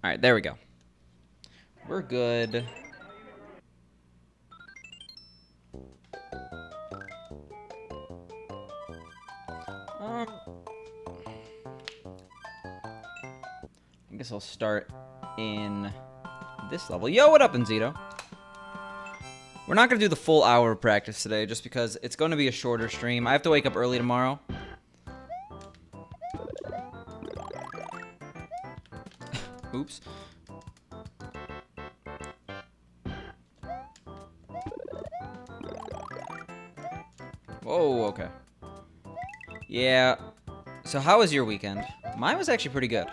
Alright, there we go. We're good. I guess I'll start in this level. Yo, what up, Enzito? We're not going to do the full hour of practice today just because it's going to be a shorter stream. I have to wake up early tomorrow. Oops. Whoa, okay. Yeah. So how was your weekend? Mine was actually pretty good.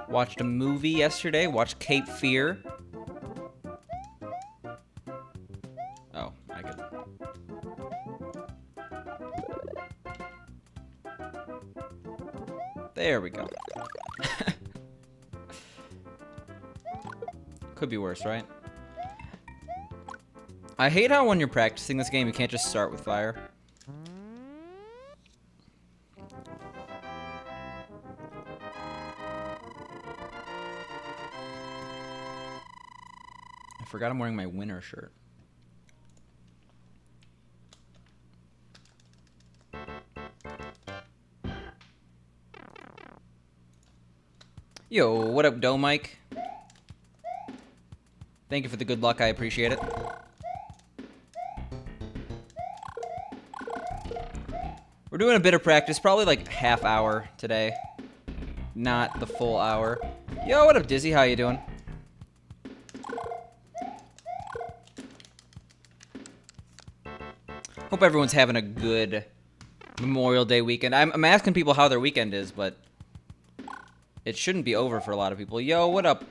Watched a movie yesterday. Watched Cape Fear. Oh, I could. There we go. Could be worse, right? I hate how when you're practicing this game, you can't just start with fire. I forgot I'm wearing my winter shirt. Yo, what up, Doe Mike? Thank you for the good luck, I appreciate it. We're doing a bit of practice, probably like half hour today. Not the full hour. Yo, what up, Dizzy? How you doing? Hope everyone's having a good Memorial Day weekend. I'm asking people how their weekend is, but it shouldn't be over for a lot of people. Yo, what up,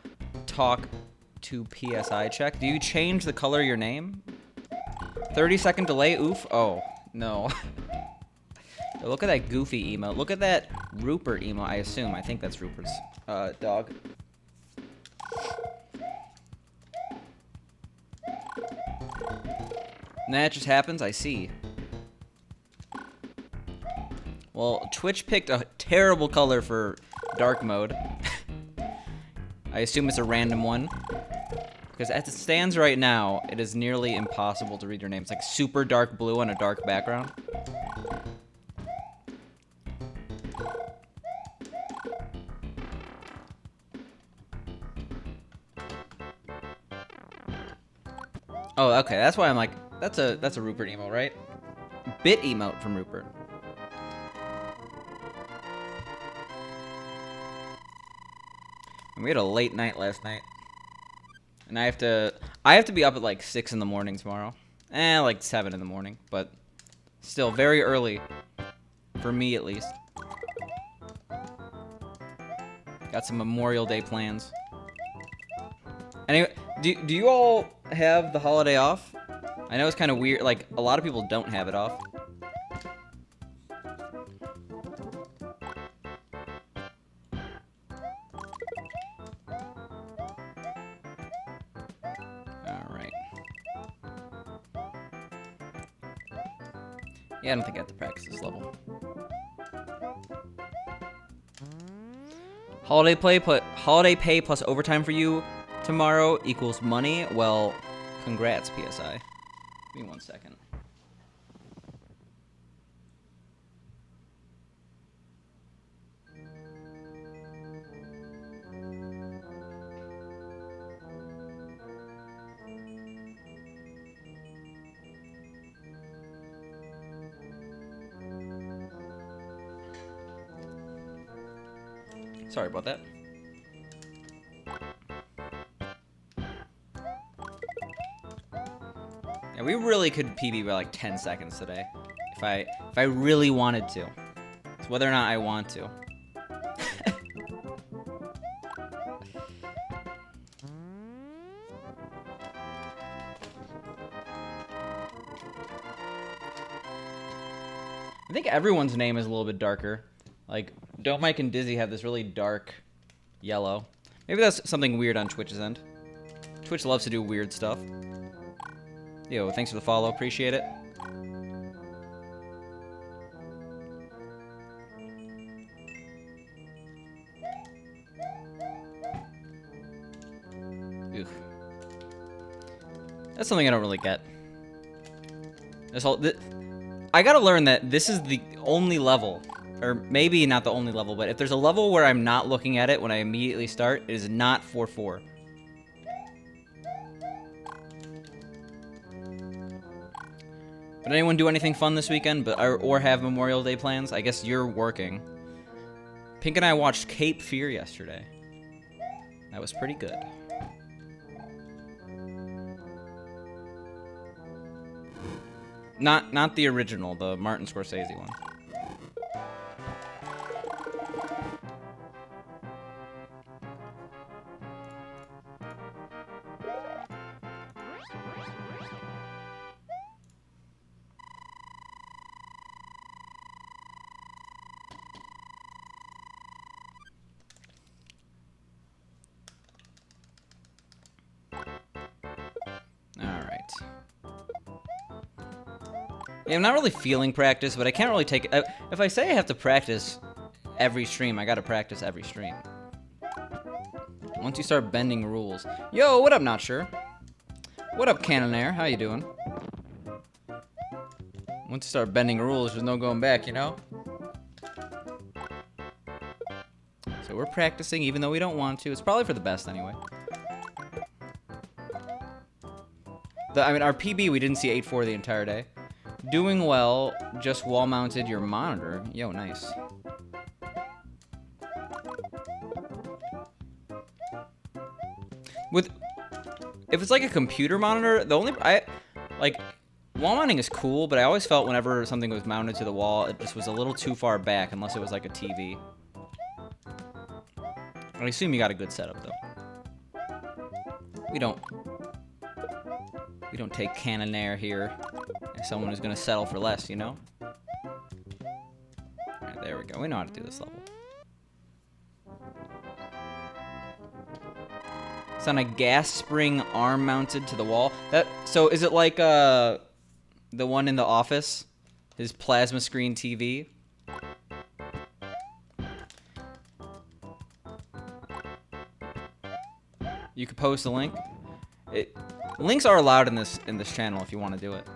Talk to PSI check? Do you change the color of your name? 30-second delay? Oof. Oh, no. Look at that goofy emote. Look at that Rupert emote, I assume. I think that's Rupert's dog. And that just happens, I see. Well, Twitch picked a terrible color for dark mode. I assume it's a random one. Because as it stands right now, it is nearly impossible to read your name. It's like super dark blue on a dark background. Oh, okay, that's why I'm like, that's a Rupert emote, right? Bit emote from Rupert. And we had a late night last night. And I have to be up at like 6 in the morning tomorrow. Like 7 in the morning, but still very early. For me, at least. Got some Memorial Day plans. Anyway, do you all have the holiday off? I know it's kind of weird, like, a lot of people don't have it off. Alright. Yeah, I don't think I have to practice this level. Holiday pay plus overtime for you tomorrow equals money? Well, congrats, PSI. Give me 1 second. Sorry about that. Yeah, we really could PB by like 10 seconds today, if I really wanted to. It's whether or not I want to. I think everyone's name is a little bit darker. Like, Don't Mike and Dizzy have this really dark yellow. Maybe that's something weird on Twitch's end. Twitch loves to do weird stuff. Yo, thanks for the follow. Appreciate it. That's something I don't really get. I gotta learn that this is the only level, or maybe not the only level, but if there's a level where I'm not looking at it when I immediately start, it is not 4-4. Did anyone do anything fun this weekend, or have Memorial Day plans? I guess you're working. Pink and I watched Cape Fear yesterday. That was pretty good. Not the original, the Martin Scorsese one. Yeah, I'm not really feeling practice, but I can't really take it. If I say I have to practice every stream, I gotta practice every stream. Once you start bending rules. Yo, what up, Not Sure? What up, Canonair? How you doing? Once you start bending rules, there's no going back, you know? So we're practicing even though we don't want to. It's probably for the best anyway. I mean, our PB, we didn't see 8-4 the entire day. Doing well, just wall-mounted your monitor. Yo, nice. If it's like a computer monitor, wall mounting is cool, but I always felt whenever something was mounted to the wall, it just was a little too far back, unless it was like a TV. I assume you got a good setup, though. We don't take Canonair here as someone who's gonna settle for less, you know? Alright, there we go. We know how to do this level. It's on a gas spring arm mounted to the wall. So is it like the one in The Office? His plasma screen TV? You could post a link. Links are allowed in this channel if you want to do it.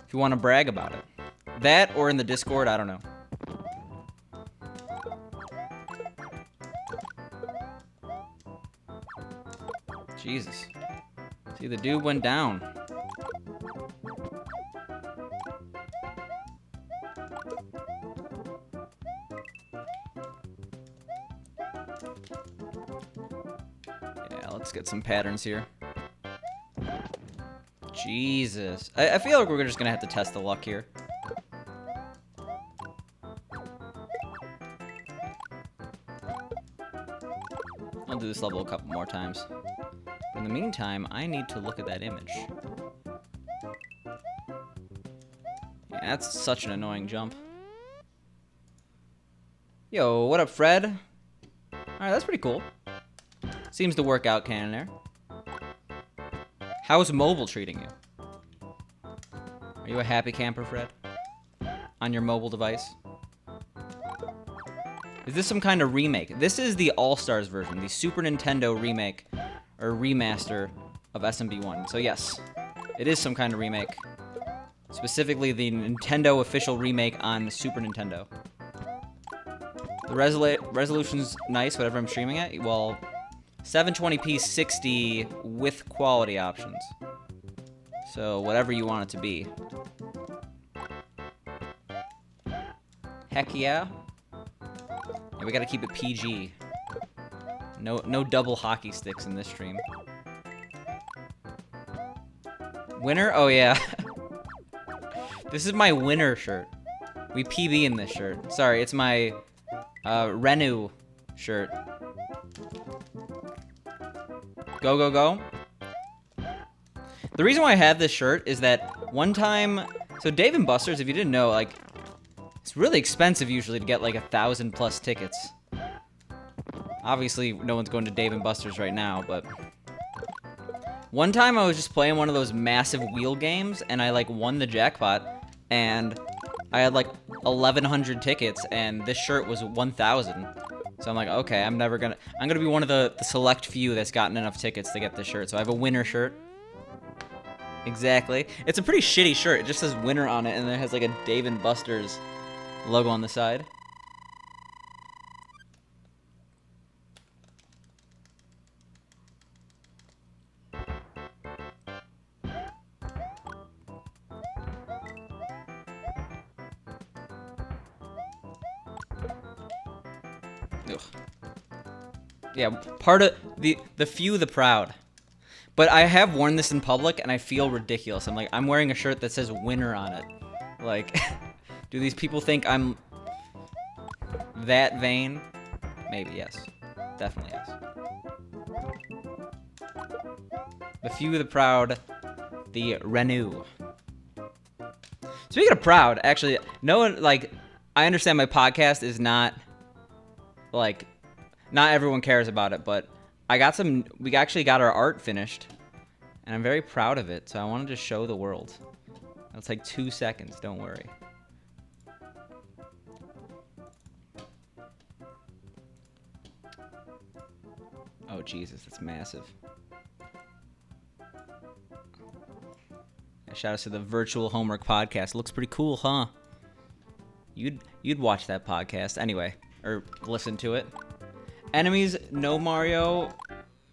If you want to brag about it. That or in the Discord, I don't know. Jesus. See, the dude went down. Yeah, let's get some patterns here. Jesus. I feel like we're just gonna have to test the luck here. I'll do this level a couple more times. But in the meantime, I need to look at that image. Yeah, that's such an annoying jump. Yo, what up, Fred? Alright, that's pretty cool. Seems to work out, Canonair. How's mobile treating you? Are you a happy camper, Fred? On your mobile device? Is this some kind of remake? This is the All-Stars version, the Super Nintendo remake, or remaster of SMB1. So yes, it is some kind of remake. Specifically the Nintendo official remake on Super Nintendo. The resolution's nice, whatever I'm streaming at. Well, 720p 60 with quality options. So whatever you want it to be. Heck yeah. Yeah, we gotta keep it PG. No double hockey sticks in this stream. Winner? Oh yeah. This is my winner shirt. We PB in this shirt. Sorry, it's my Renew shirt. Go, go, go. The reason why I have this shirt is that one time... So Dave & Buster's, if you didn't know, like... It's really expensive usually to get like 1,000+ tickets. Obviously, no one's going to Dave & Buster's right now, but... One time I was just playing one of those massive wheel games, and I like won the jackpot, and I had like 1,100 tickets, and this shirt was 1,000. So I'm like, okay, I'm gonna be one of the select few that's gotten enough tickets to get this shirt. So I have a winner shirt. Exactly. It's a pretty shitty shirt. It just says winner on it, and it has like a Dave & Buster's logo on the side. Ugh. Yeah, part of the few, the proud. But I have worn this in public, and I feel ridiculous. I'm like, I'm wearing a shirt that says winner on it. Like, do these people think I'm that vain? Maybe, yes. Definitely, yes. The few, the proud, the renew. Speaking of proud, actually, no one, like, I understand my podcast is not, like, not everyone cares about it, but we actually got our art finished, and I'm very proud of it, so I wanted to show the world. It'll take 2 seconds, don't worry. Oh, Jesus, that's massive. Shout out to the Virtual Homework Podcast. Looks pretty cool, huh? You'd watch that podcast anyway, or listen to it. Enemies, no Mario.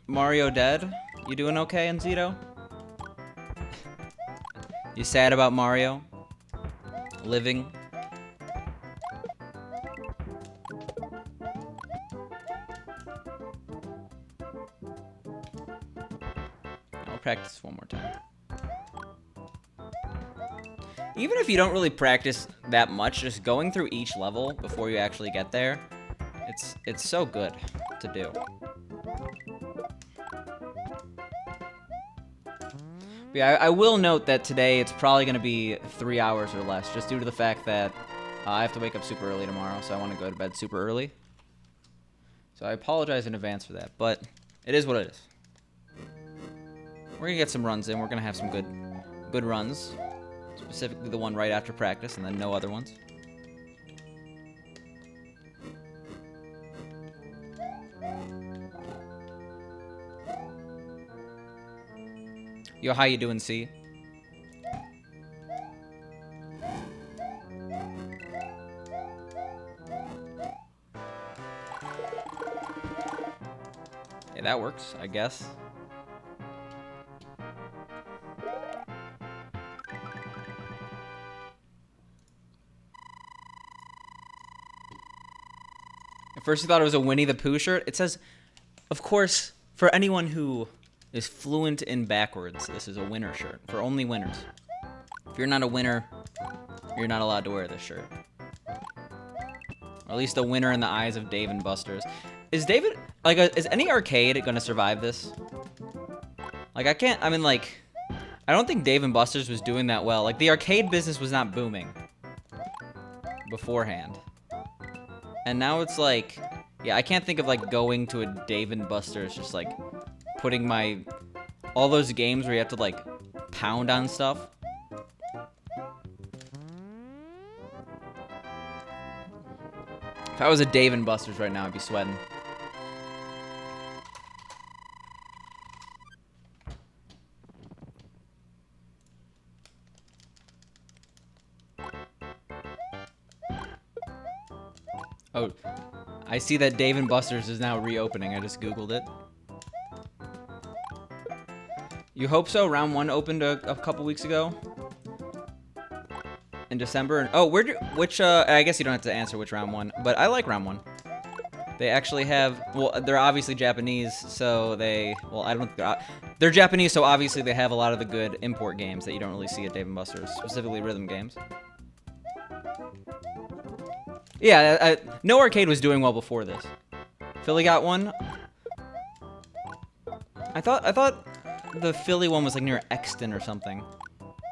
Mario dead. You doing okay, Enzito? You sad about Mario? Living? I'll practice one more time. Even if you don't really practice that much, just going through each level before you actually get there, it's so good to do. But yeah, I will note that today it's probably going to be 3 hours or less, just due to the fact that I have to wake up super early tomorrow, so I want to go to bed super early. So I apologize in advance for that, but it is what it is. We're going to get some runs in. We're going to have some good runs. Specifically the one right after practice, and then no other ones. Yo, how you doing, C? Yeah, that works, I guess. At first you thought it was a Winnie the Pooh shirt. It says, of course, for anyone who is fluent in backwards, this is a winner shirt. For only winners. If you're not a winner, you're not allowed to wear this shirt. Or at least a winner in the eyes of Dave & Buster's. Is David, like, is any arcade gonna survive this? Like, I don't think Dave & Buster's was doing that well. Like, the arcade business was not booming beforehand. And now it's like, yeah, I can't think of, like, going to a Dave & Buster's, just, like, putting all those games where you have to, like, pound on stuff. If I was a Dave & Buster's right now, I'd be sweating. Oh, I see that Dave & Buster's is now reopening. I just Googled it. You hope so? Round 1 opened a couple weeks ago? In December? Oh, I guess you don't have to answer which round 1, but I like round 1. They actually have, well, they're obviously Japanese, so they're Japanese, so obviously they have a lot of the good import games that you don't really see at Dave & Buster's, specifically rhythm games. Yeah, no arcade was doing well before this. Philly got one. I thought the Philly one was like near Exton or something.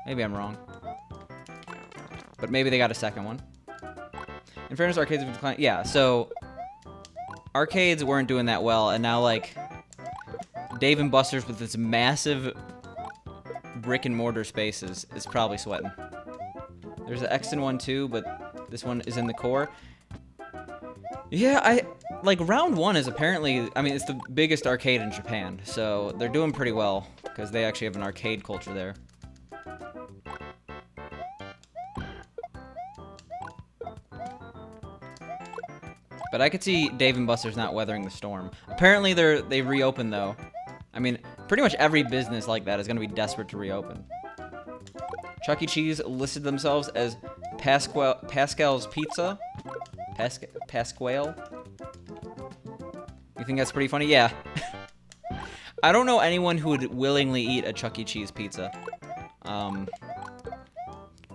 Maybe I'm wrong. But maybe they got a second one. In fairness, arcades have declined. Yeah, so arcades weren't doing that well, and now like Dave & Buster's with its massive brick and mortar spaces is probably sweating. There's the Exton one too, but this one is in the core. Yeah, like round 1 is apparently, I mean, it's the biggest arcade in Japan, so they're doing pretty well because they actually have an arcade culture there. But I could see Dave & Buster's not weathering the storm. Apparently they reopened though. I mean, pretty much every business like that is going to be desperate to reopen. Chuck E. Cheese listed themselves as Pascal's Pizza. Pasquale? You think that's pretty funny? Yeah. I don't know anyone who would willingly eat a Chuck E. Cheese pizza.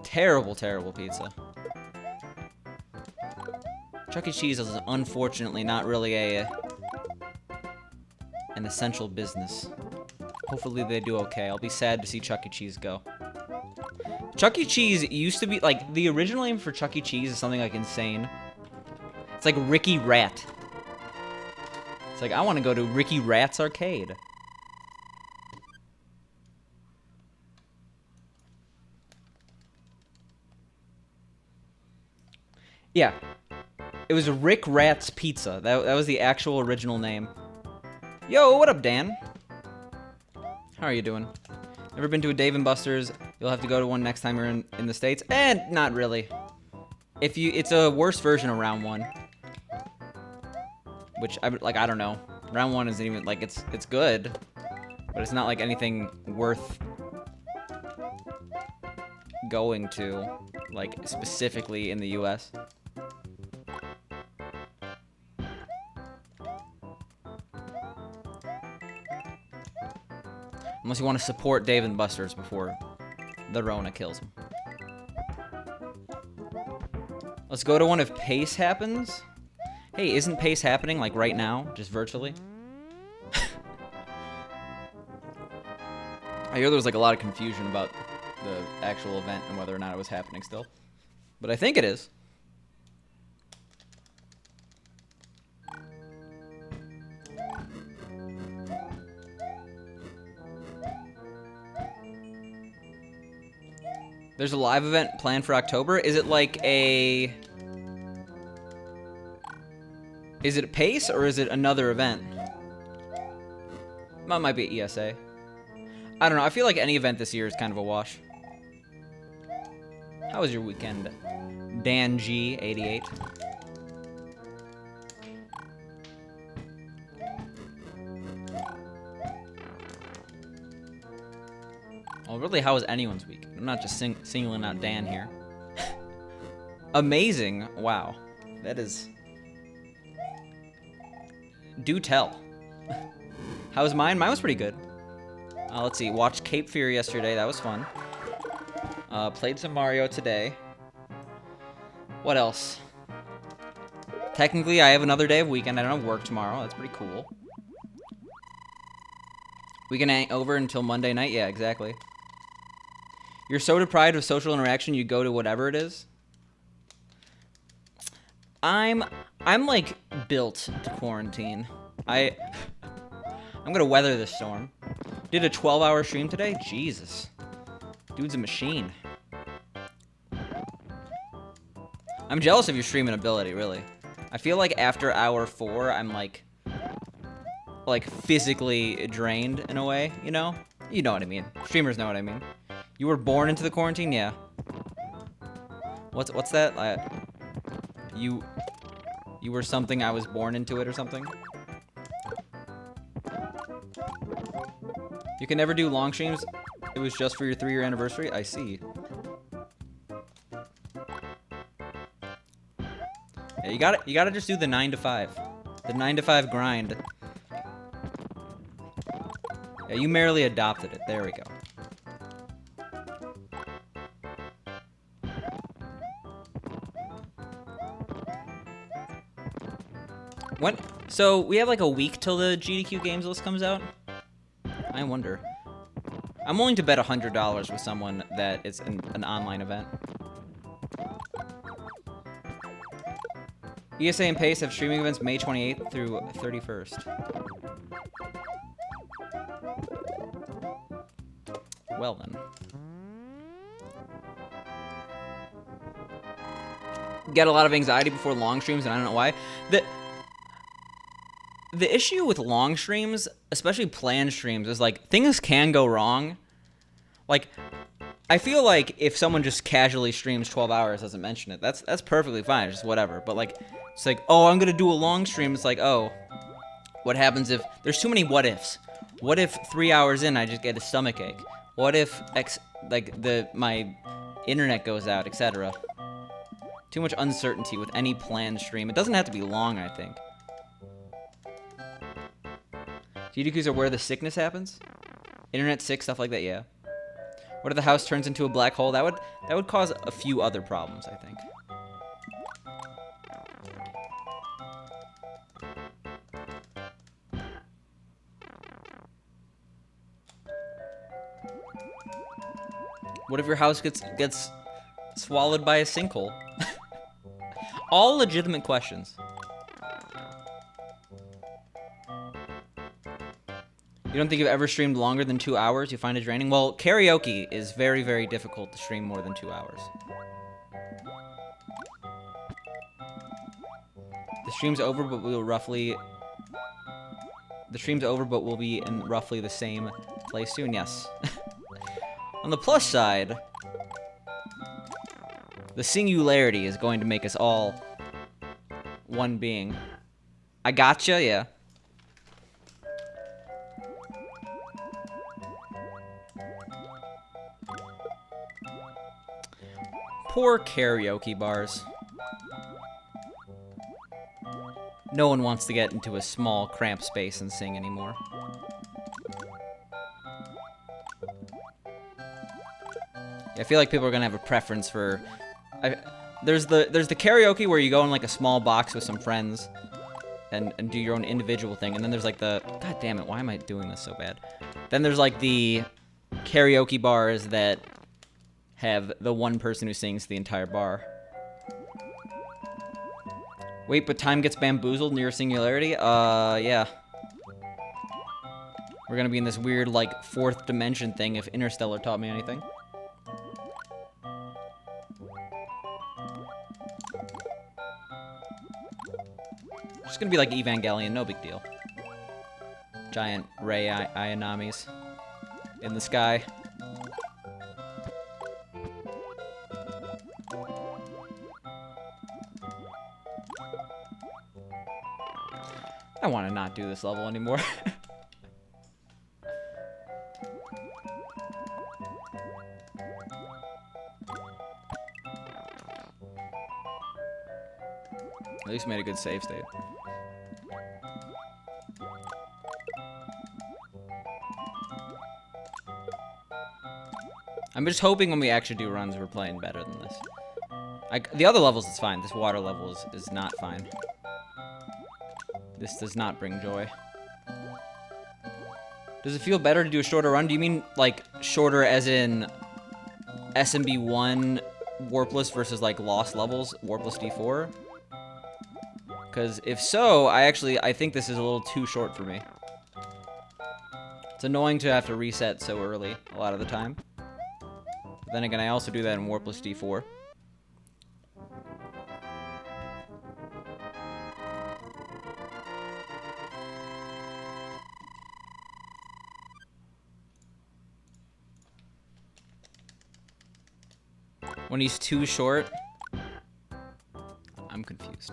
Terrible, terrible pizza. Chuck E. Cheese is unfortunately not really an essential business. Hopefully they do okay. I'll be sad to see Chuck E. Cheese go. Chuck E. Cheese used to be, like, the original name for Chuck E. Cheese is something, like, insane. It's like Ricky Rat. It's like, I want to go to Ricky Rat's arcade. Yeah. It was Rick Rat's Pizza. That was the actual original name. Yo, what up, Dan? How are you doing? Never been to a Dave & Buster's. You'll have to go to one next time you're in the States. And not really. It's a worse version of round one. Which, I don't know. Round one isn't even, like, it's good. But it's not, like, anything worth going to. Like, specifically in the U.S. Unless you want to support Dave & Buster's before the Rona kills him. Let's go to one if Pace happens. Hey, isn't Pace happening, like, right now? Just virtually? I hear there was, like, a lot of confusion about the actual event and whether or not it was happening still. But I think it is. There's a live event planned for October. Is it like a... Is it Pace or is it another event? That might be ESA. I don't know. I feel like any event this year is kind of a wash. How was your weekend, Dan G 88? Well, really, how was anyone's week? I'm not just singling out Dan here. Amazing. Wow. That is... Do tell. How was mine? Mine was pretty good. Let's see. Watched Cape Fear yesterday. That was fun. Played some Mario today. What else? Technically, I have another day of weekend. I don't have work tomorrow. That's pretty cool. Weekend ain't over until Monday night? Yeah, exactly. You're so deprived of social interaction, you go to whatever it is? I'm like built to quarantine. I'm gonna weather this storm. Did a 12-hour stream today? Jesus. Dude's a machine. I'm jealous of your streaming ability, really. I feel like after hour 4, I'm like physically drained in a way, you know? You know what I mean. Streamers know what I mean. You were born into the quarantine? Yeah. What's that? You were something, I was born into it or something? You can never do long streams? It was just for your 3-year anniversary? I see. Yeah, you gotta just do the 9 to 5. The 9 to 5 grind. Yeah, you merely adopted it. There we go. So we have like a week till the GDQ games list comes out? I wonder. I'm willing to bet $100 with someone that it's an online event. ESA and Pace have streaming events May 28th through 31st. Well then. Get a lot of anxiety before long streams, and I don't know why. The issue with long streams, especially planned streams, is like things can go wrong. Like I feel like if someone just casually streams 12 hours, doesn't mention it, that's perfectly fine, just whatever. But like, it's like, oh, I'm gonna do a long stream. It's like, oh, what happens if there's too many what ifs? What if 3 hours in I just get a stomach ache? What if my internet goes out, etc. Too much uncertainty with any planned stream. It doesn't have to be long, I think. GDQs are where the sickness happens? Internet sick, stuff like that, yeah. What if the house turns into a black hole? That would cause a few other problems, I think. What if your house gets swallowed by a sinkhole? All legitimate questions. You don't think you've ever streamed longer than 2 hours? You find it draining? Well, karaoke is very, very difficult to stream more than 2 hours. The stream's over, but we'll roughly... The stream's over, but we'll be in roughly the same place soon, yes. On the plus side, the singularity is going to make us all one being. I gotcha, yeah. Poor karaoke bars. No one wants to get into a small, cramped space and sing anymore. Yeah, I feel like people are gonna have a preference for... There's the karaoke where you go in like a small box with some friends and do your own individual thing, and then there's like the... God damn it, why am I doing this so bad? Then there's like the karaoke bars that have the one person who sings the entire bar. Wait, but time gets bamboozled near singularity? Yeah. We're gonna be in this weird, like, fourth dimension thing if Interstellar taught me anything. It's gonna be like Evangelion, no big deal. Giant ray ionamis in the sky. I want to not do this level anymore. At least made a good save state. I'm just hoping when we actually do runs, we're playing better than this. The other levels is fine. This water level is not fine. This does not bring joy. Does it feel better to do a shorter run? Do you mean, like, shorter as in SMB 1 Warpless versus, like, Lost levels, Warpless D4? Because if so, I think this is a little too short for me. It's annoying to have to reset so early a lot of the time. But then again, I also do that in Warpless D4. When he's too short, I'm confused.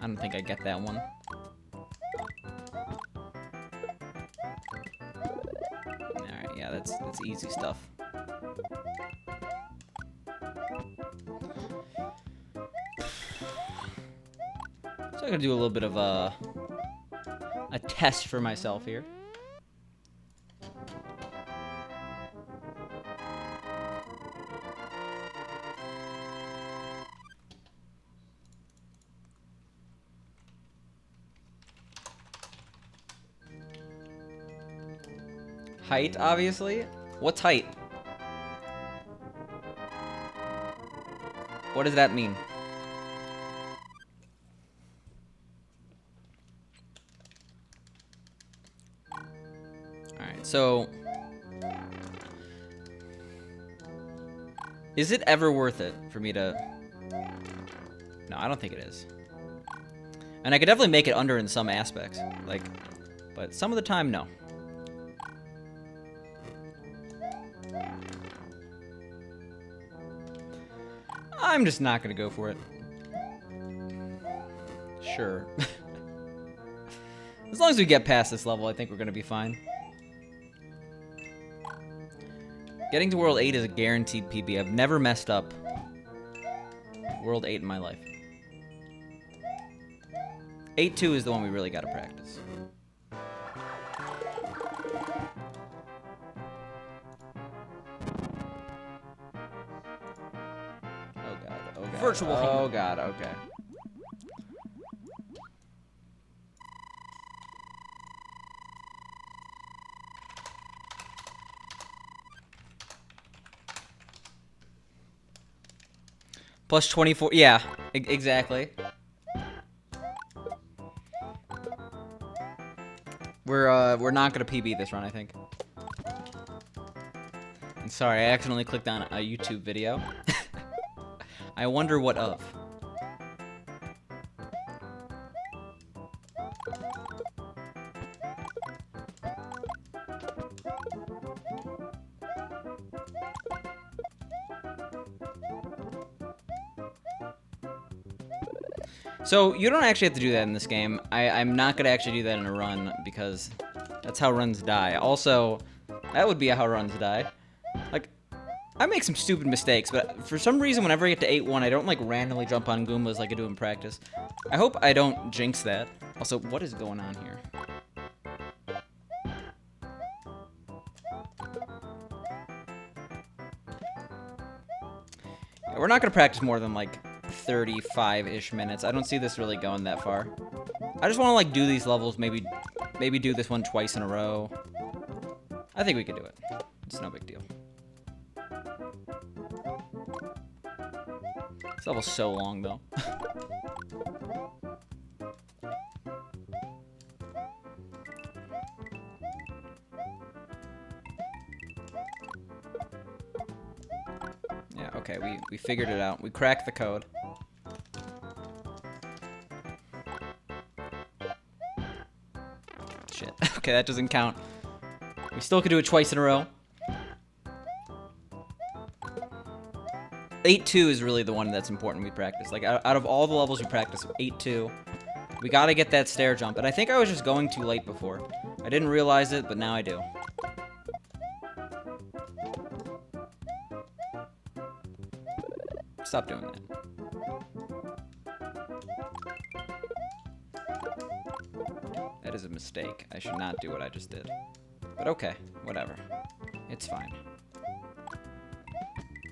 I don't think I get that one. Alright, yeah, that's easy stuff. So I'm gonna do a little bit of a test for myself here. Height, obviously. What's height? What does that mean? Alright, so... Is it ever worth it for me to... No, I don't think it is. And I could definitely make it under in some aspects. Like, but some of the time, no. I'm just not gonna go for it. Sure. As long as we get past this level, I think we're gonna be fine. Getting to World 8 is a guaranteed PB. I've never messed up World 8 in my life. 8-2 is the one we really gotta practice. Oh god, oh god. Virtual Oh god, okay. Plus 24, yeah, exactly. We're not gonna PB this run, I think. And sorry, I accidentally clicked on a YouTube video. I wonder what of. So, you don't actually have to do that in this game. I'm not going to actually do that in a run, because that's how runs die. Also, that would be how runs die. Like, I make some stupid mistakes, but for some reason, whenever I get to 8-1, I don't, like, randomly jump on Goombas like I do in practice. I hope I don't jinx that. Also, what is going on here? Yeah, we're not going to practice more than, like, 35-ish minutes. I don't see this really going that far. I just want to like do these levels, maybe do this one twice in a row. I think we could do it. It's no big deal. This level's so long though. Yeah, okay, we figured it out. We cracked the code. Shit. Okay, that doesn't count. We still could do it twice in a row. 8-2 is really the one that's important we practice. Like, out of all the levels we practice, 8-2. We gotta get that stair jump. And I think I was just going too late before. I didn't realize it, but now I do. Stop doing that. That is a mistake. I should not do what I just did. But okay, whatever. It's fine.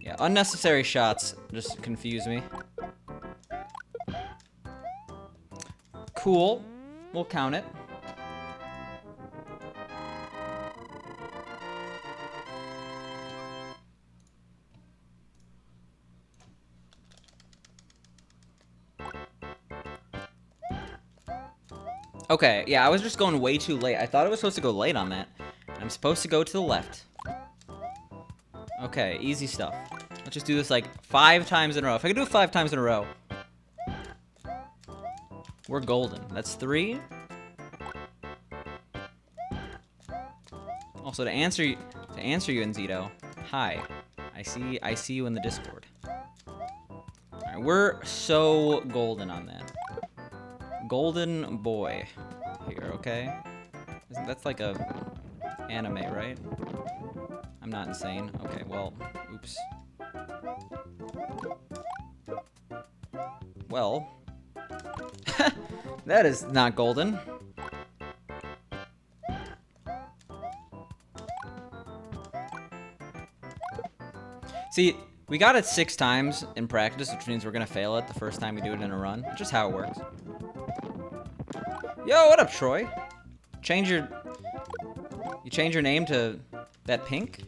Yeah, unnecessary shots just confuse me. Cool. We'll count it. Okay, yeah, I was just going way too late. I thought I was supposed to go late on that. I'm supposed to go to the left. Okay, easy stuff. Let's just do this like 5 times in a row. If I could do it 5 times in a row, we're golden. That's 3. Also, to answer you, Nzito, hi. I see you in the Discord. All right, we're so golden on that. Golden boy here, okay? That's like a anime, right? I'm not insane. Okay, well, oops. Well, that is not golden. See, we got it 6 times in practice, which means we're gonna fail it the first time we do it in a run. It's just how it works. Yo, what up, Troy? You change your name to that pink?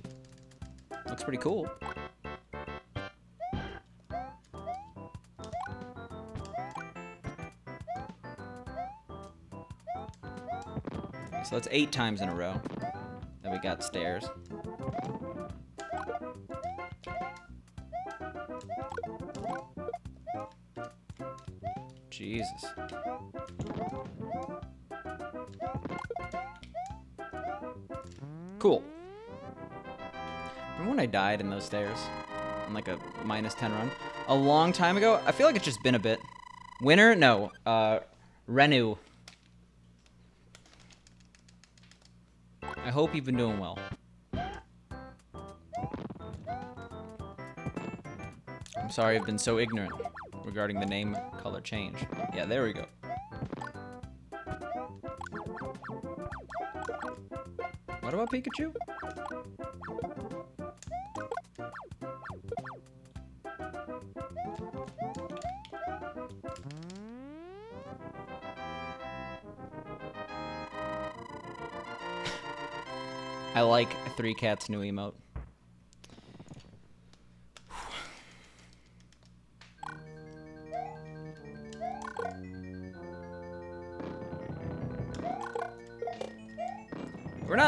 Looks pretty cool. So that's 8 times in a row that we got stairs. Jesus. Cool. Remember when I died in those stairs? On like a -10 run? a long time ago. I feel like it's just been a bit. Winner? No. Renu. I hope you've been doing well. I'm sorry I've been so ignorant regarding the name color change. Yeah, there we go. What about Pikachu? I like Three Cats' new emote.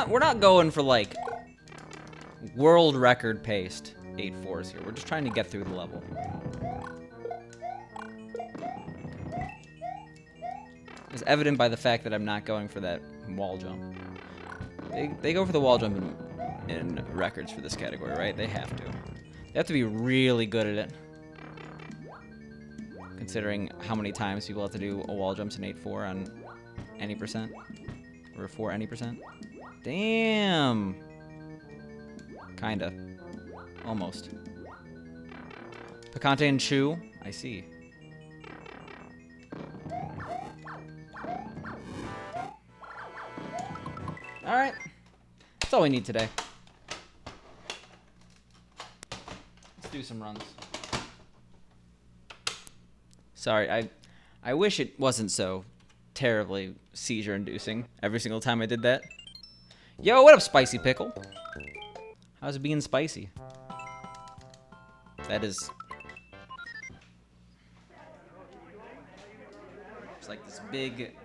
We're not going for like world record paced 8-4s here. We're just trying to get through the level. It's evident by the fact that I'm not going for that wall jump. They go for the wall jump in records for this category, right? They have to. They have to be really good at it. Considering how many times people have to do a wall jumps in 8-4 on any percent. Or for any percent. Damn. Kinda. Almost. Picante and Chew. I see. Alright. That's all we need today. Let's do some runs. Sorry, I wish it wasn't so terribly seizure-inducing every single time I did that. Yo, what up, Spicy Pickle? How's it being spicy? That is... It's like this big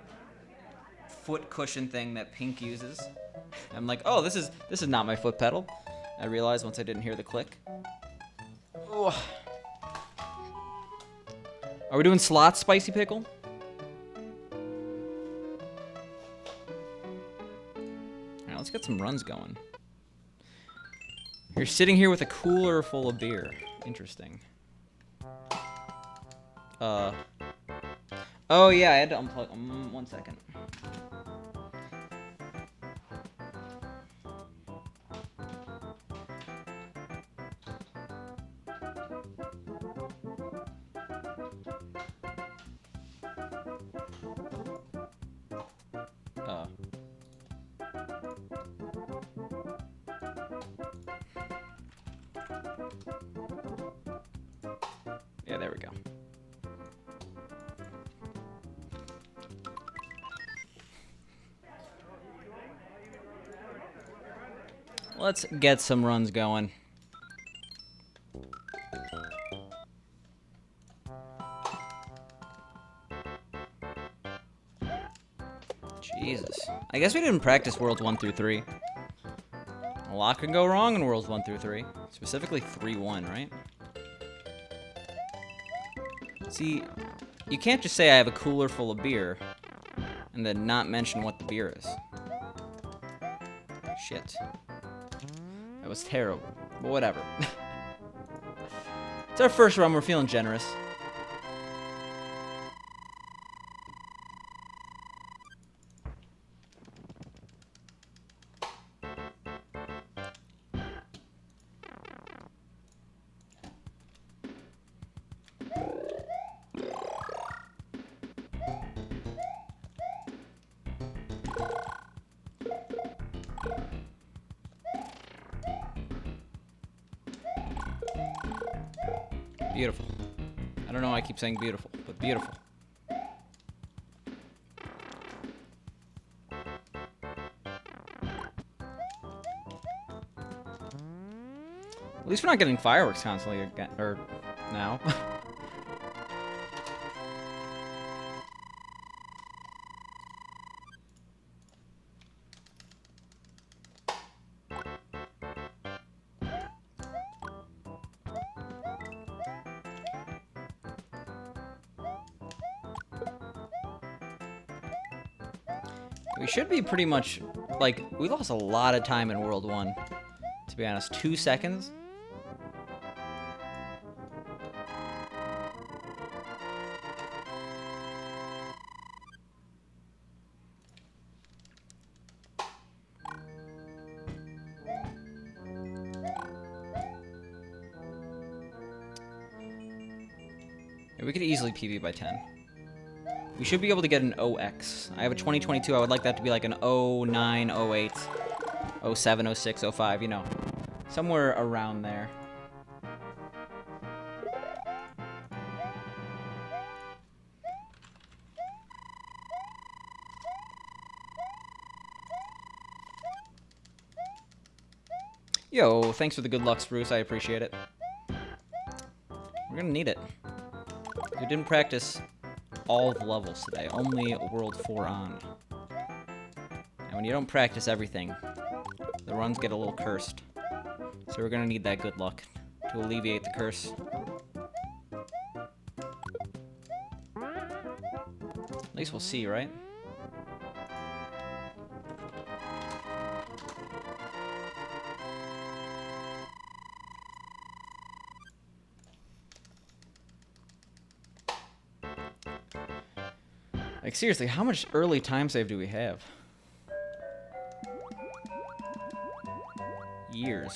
foot cushion thing that Pink uses. I'm like, oh, this is not my foot pedal. I realized once I didn't hear the click. Ugh. Are we doing slots, Spicy Pickle? Alright, let's get some runs going. You're sitting here with a cooler full of beer. Interesting. Oh yeah, I had to unplug. 1 second. Yeah, there we go. Let's get some runs going. Jesus. I guess we didn't practice Worlds 1 through 3. A lot can go wrong in Worlds 1 through 3. Specifically 3-1, right? See, you can't just say I have a cooler full of beer and then not mention what the beer is. Shit. That was terrible. But whatever. It's our first run. We're feeling generous. Beautiful. I don't know why I keep saying beautiful, but beautiful. At least we're not getting fireworks constantly again, or now. We should be pretty much, like, we lost a lot of time in World 1, to be honest. 2 seconds? Yeah, we could easily PB by 10. We should be able to get an OX. I have a 2022. I would like that to be like an 09, 08, 07, 06, 05, you know. Somewhere around there. Yo, thanks for the good luck, Spruce. I appreciate it. We're gonna need it. We didn't practice all the levels today, only World 4 on. And when you don't practice everything, the runs get a little cursed. So we're gonna need that good luck to alleviate the curse. At least we'll see, right? Like, seriously, how much early time save do we have? Years.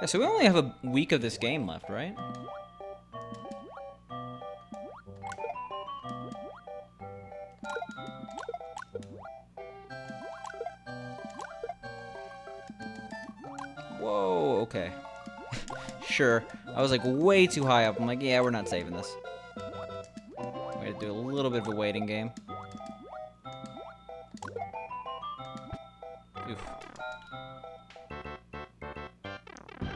Yeah, so we only have a week of this game left, right? Whoa, okay. Sure. I was like way too high up. I'm like, yeah, we're not saving this. We had to do a little bit of a waiting game. Oof. Yeah,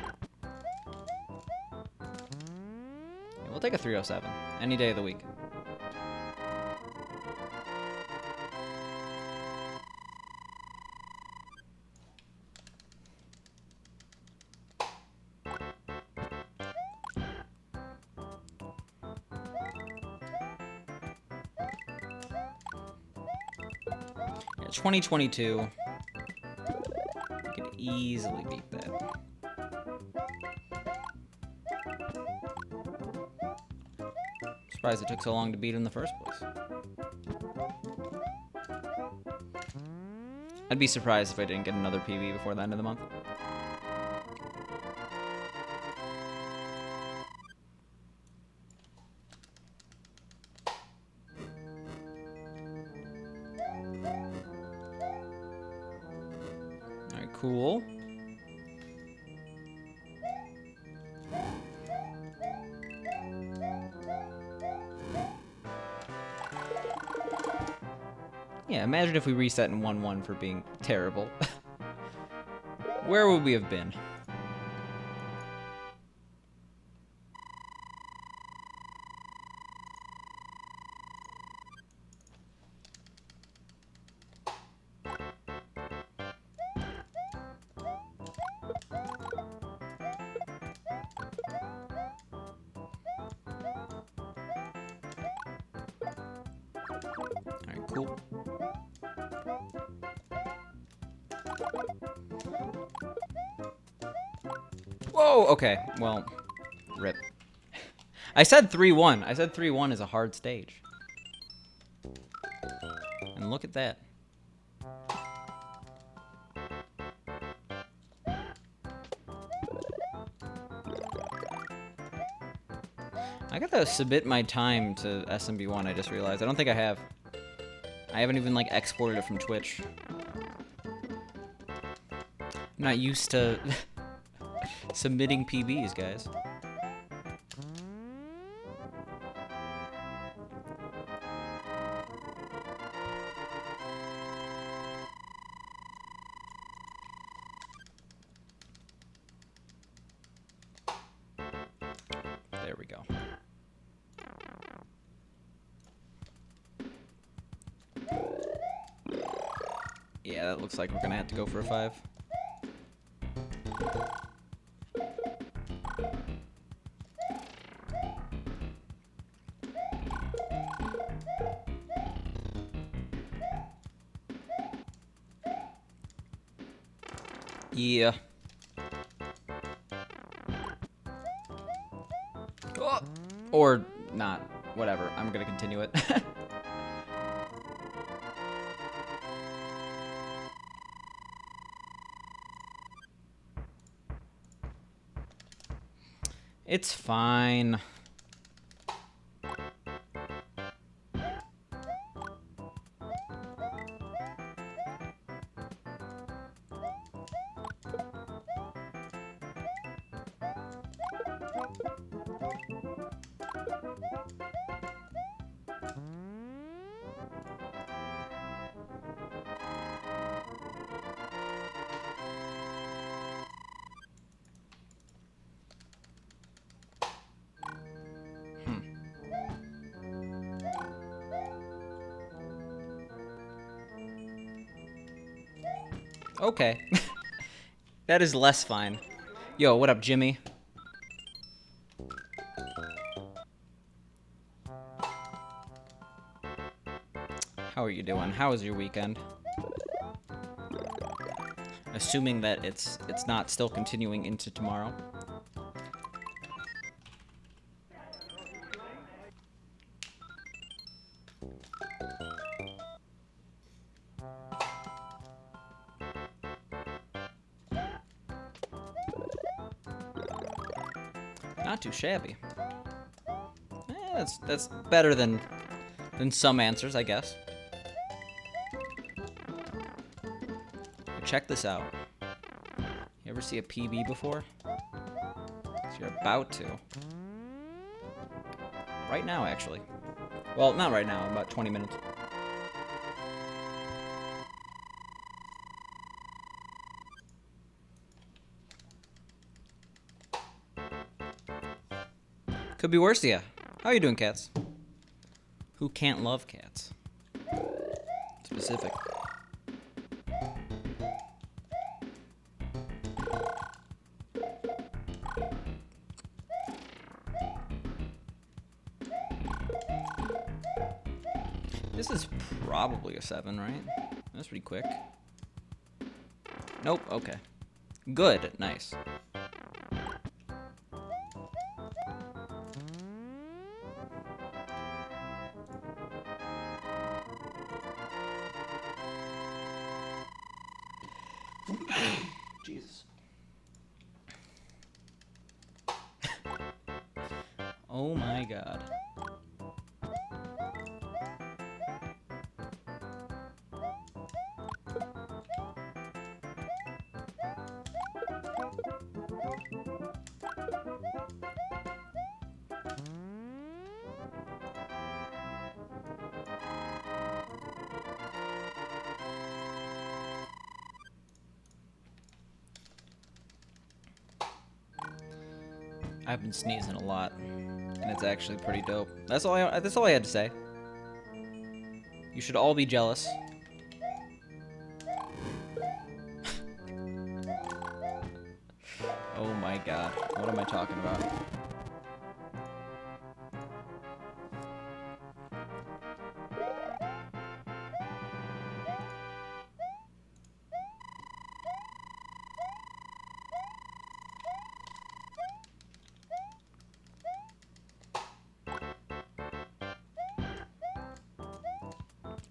we'll take a 307 any day of the week. Yeah, 2022. We could easily beat that. Surprised it took so long to beat in the first place. I'd be surprised if I didn't get another PB before the end of the month. Alright, cool. Yeah, imagine if we reset in 1-1 for being terrible. Where would we have been? Alright, cool. Whoa, okay. Well, rip. I said 3-1. I said 3-1 is a hard stage. And look at that. I gotta submit my time to SMB1, I just realized. I don't think I have. I haven't even, like, exported it from Twitch. I'm not used to submitting PBs, guys. There we go. Yeah, that looks like we're gonna have to go for a 5. Yeah. Oh. Or not. Whatever. I'm gonna continue it. It's fine. Okay. That is less fine. Yo, what up, Jimmy? How are you doing? How was your weekend? Assuming that it's not still continuing into tomorrow. Not too shabby. That's better than some answers, I guess. Check this out. You ever see a PB before? 'Cause you're about to. Right now, actually. Well, not right now, in about 20 minutes. Could be worse, yeah. How are you doing, cats? Who can't love cats? Specific. This is probably a 7, right? That's pretty quick. Nope, okay. Good, nice. Jesus. Oh my god. I've been sneezing a lot, and it's actually pretty dope. That's all I had to say. You should all be jealous. Oh my god. What am I talking about?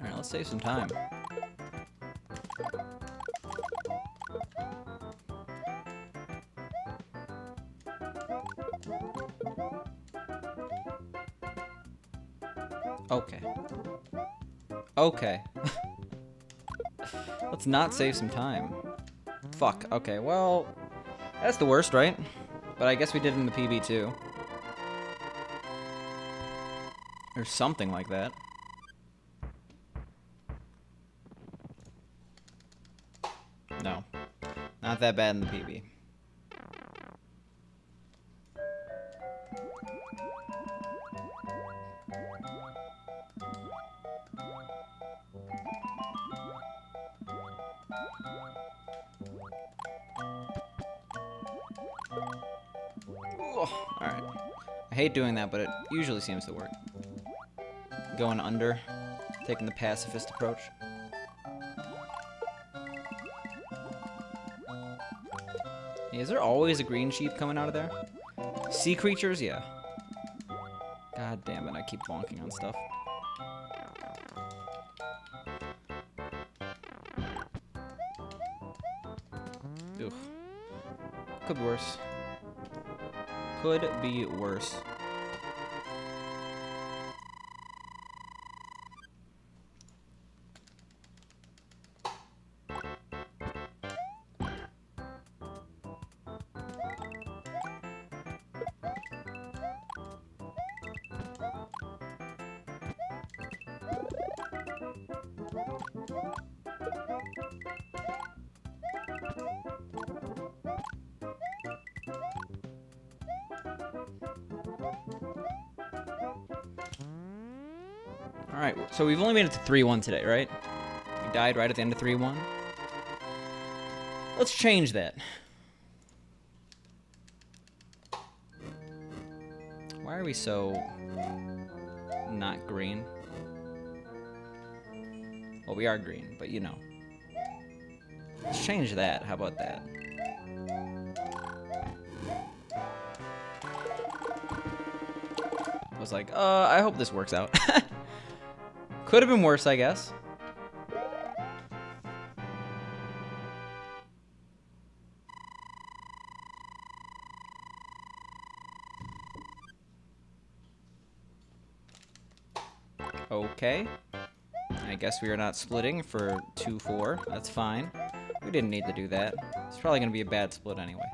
Alright, let's save some time. Okay. Okay. Let's not save some time. Fuck. Okay, well, that's the worst, right? But I guess we did it in the PB too. Or something like that. No. Not that bad in the PB. Alright. I hate doing that, but it usually seems to work. Going under, taking the pacifist approach. Yeah, is there always a green sheep coming out of there? Sea creatures? Yeah. God damn it, I keep bonking on stuff. Ugh. Could be worse. Could be worse. Alright, so we've only made it to 3-1 today, right? We died right at the end of 3-1. Let's change that. Why are we so not green? Well, we are green, but you know. Let's change that. How about that? I was like, I hope this works out. Could have been worse, I guess. Okay. I guess we are not splitting for 2-4. That's fine. We didn't need to do that. It's probably going to be a bad split anyway.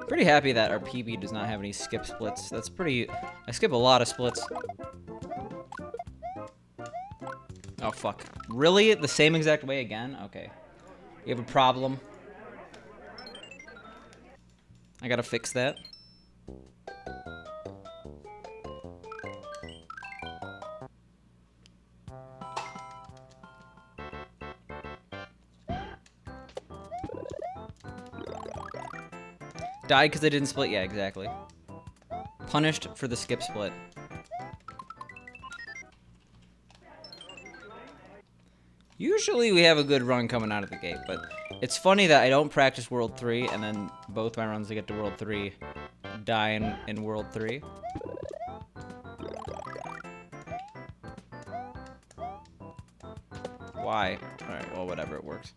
Pretty happy that our PB does not have any skip splits. That's pretty... I skip a lot of splits. Oh, fuck. Really? The same exact way again? Okay. We have a problem. I gotta fix that. Died because I didn't split? Yeah, exactly. Punished for the skip split. Usually we have a good run coming out of the gate, but it's funny that I don't practice World 3, and then both my runs to get to World 3 die in World 3. Why? Alright, well, whatever, it works.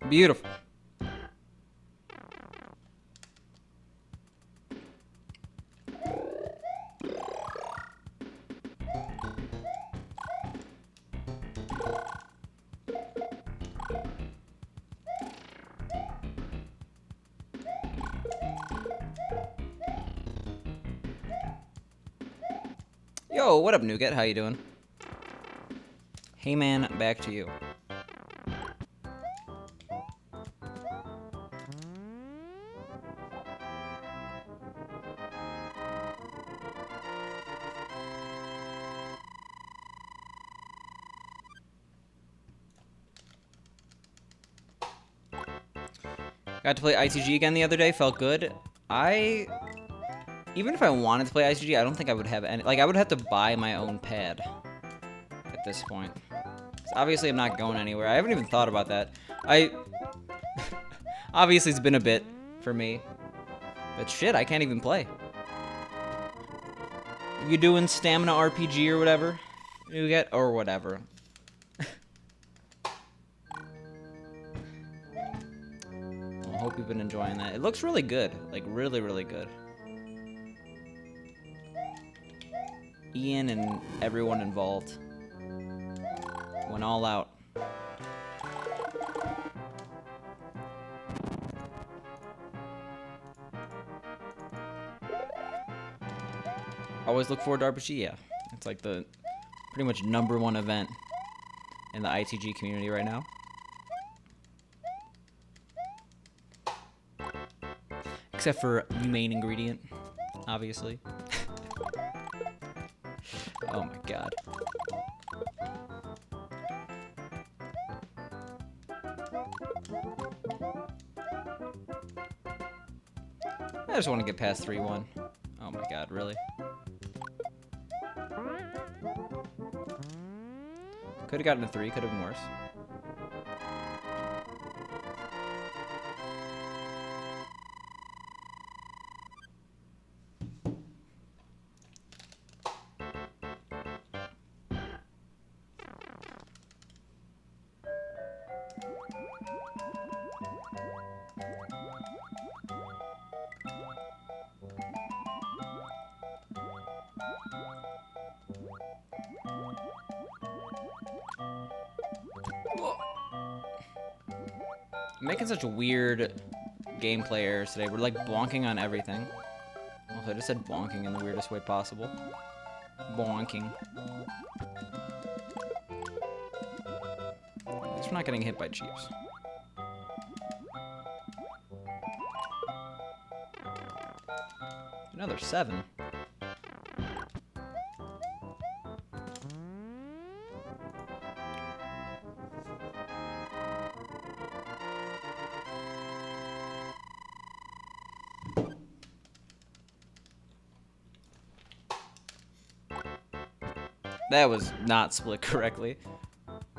Beautiful. Yo, what up, Nougat? How you doing? Hey, man, back to you. Got to play ITG again the other day. Felt good. Even if I wanted to play ITG, I don't think I would have any... Like, I would have to buy my own pad at this point. 'Cause obviously, I'm not going anywhere. I haven't even thought about that. Obviously, it's been a bit for me. But shit, I can't even play. You doing stamina RPG or whatever? You get... Or whatever. I hope you've been enjoying that. It looks really good. Like, really, really good. Ian and everyone involved went all out. Always look forward to RPG, yeah. It's like the pretty much #1 event in the ITG community right now. Except for the main ingredient, obviously. Oh my god. I just want to get past 3-1. Oh my god, really? Could have gotten a 3, could have been worse. I'm making such weird gameplay errors today. We're like bonking on everything. Also, I just said bonking in the weirdest way possible. Bonking. At least we're not getting hit by Chiefs. Another 7. That was not split correctly.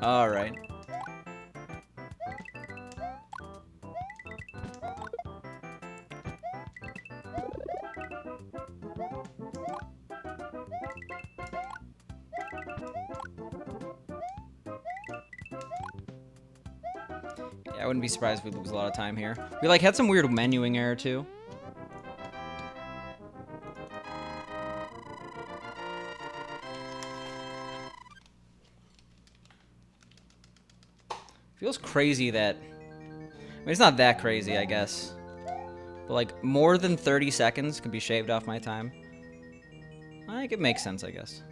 Alright. Yeah, I wouldn't be surprised if we lose a lot of time here. We like had some weird menuing error too. Feels crazy that... I mean, it's not that crazy, I guess. But, like, more than 30 seconds can be shaved off my time. I think it makes sense, I guess.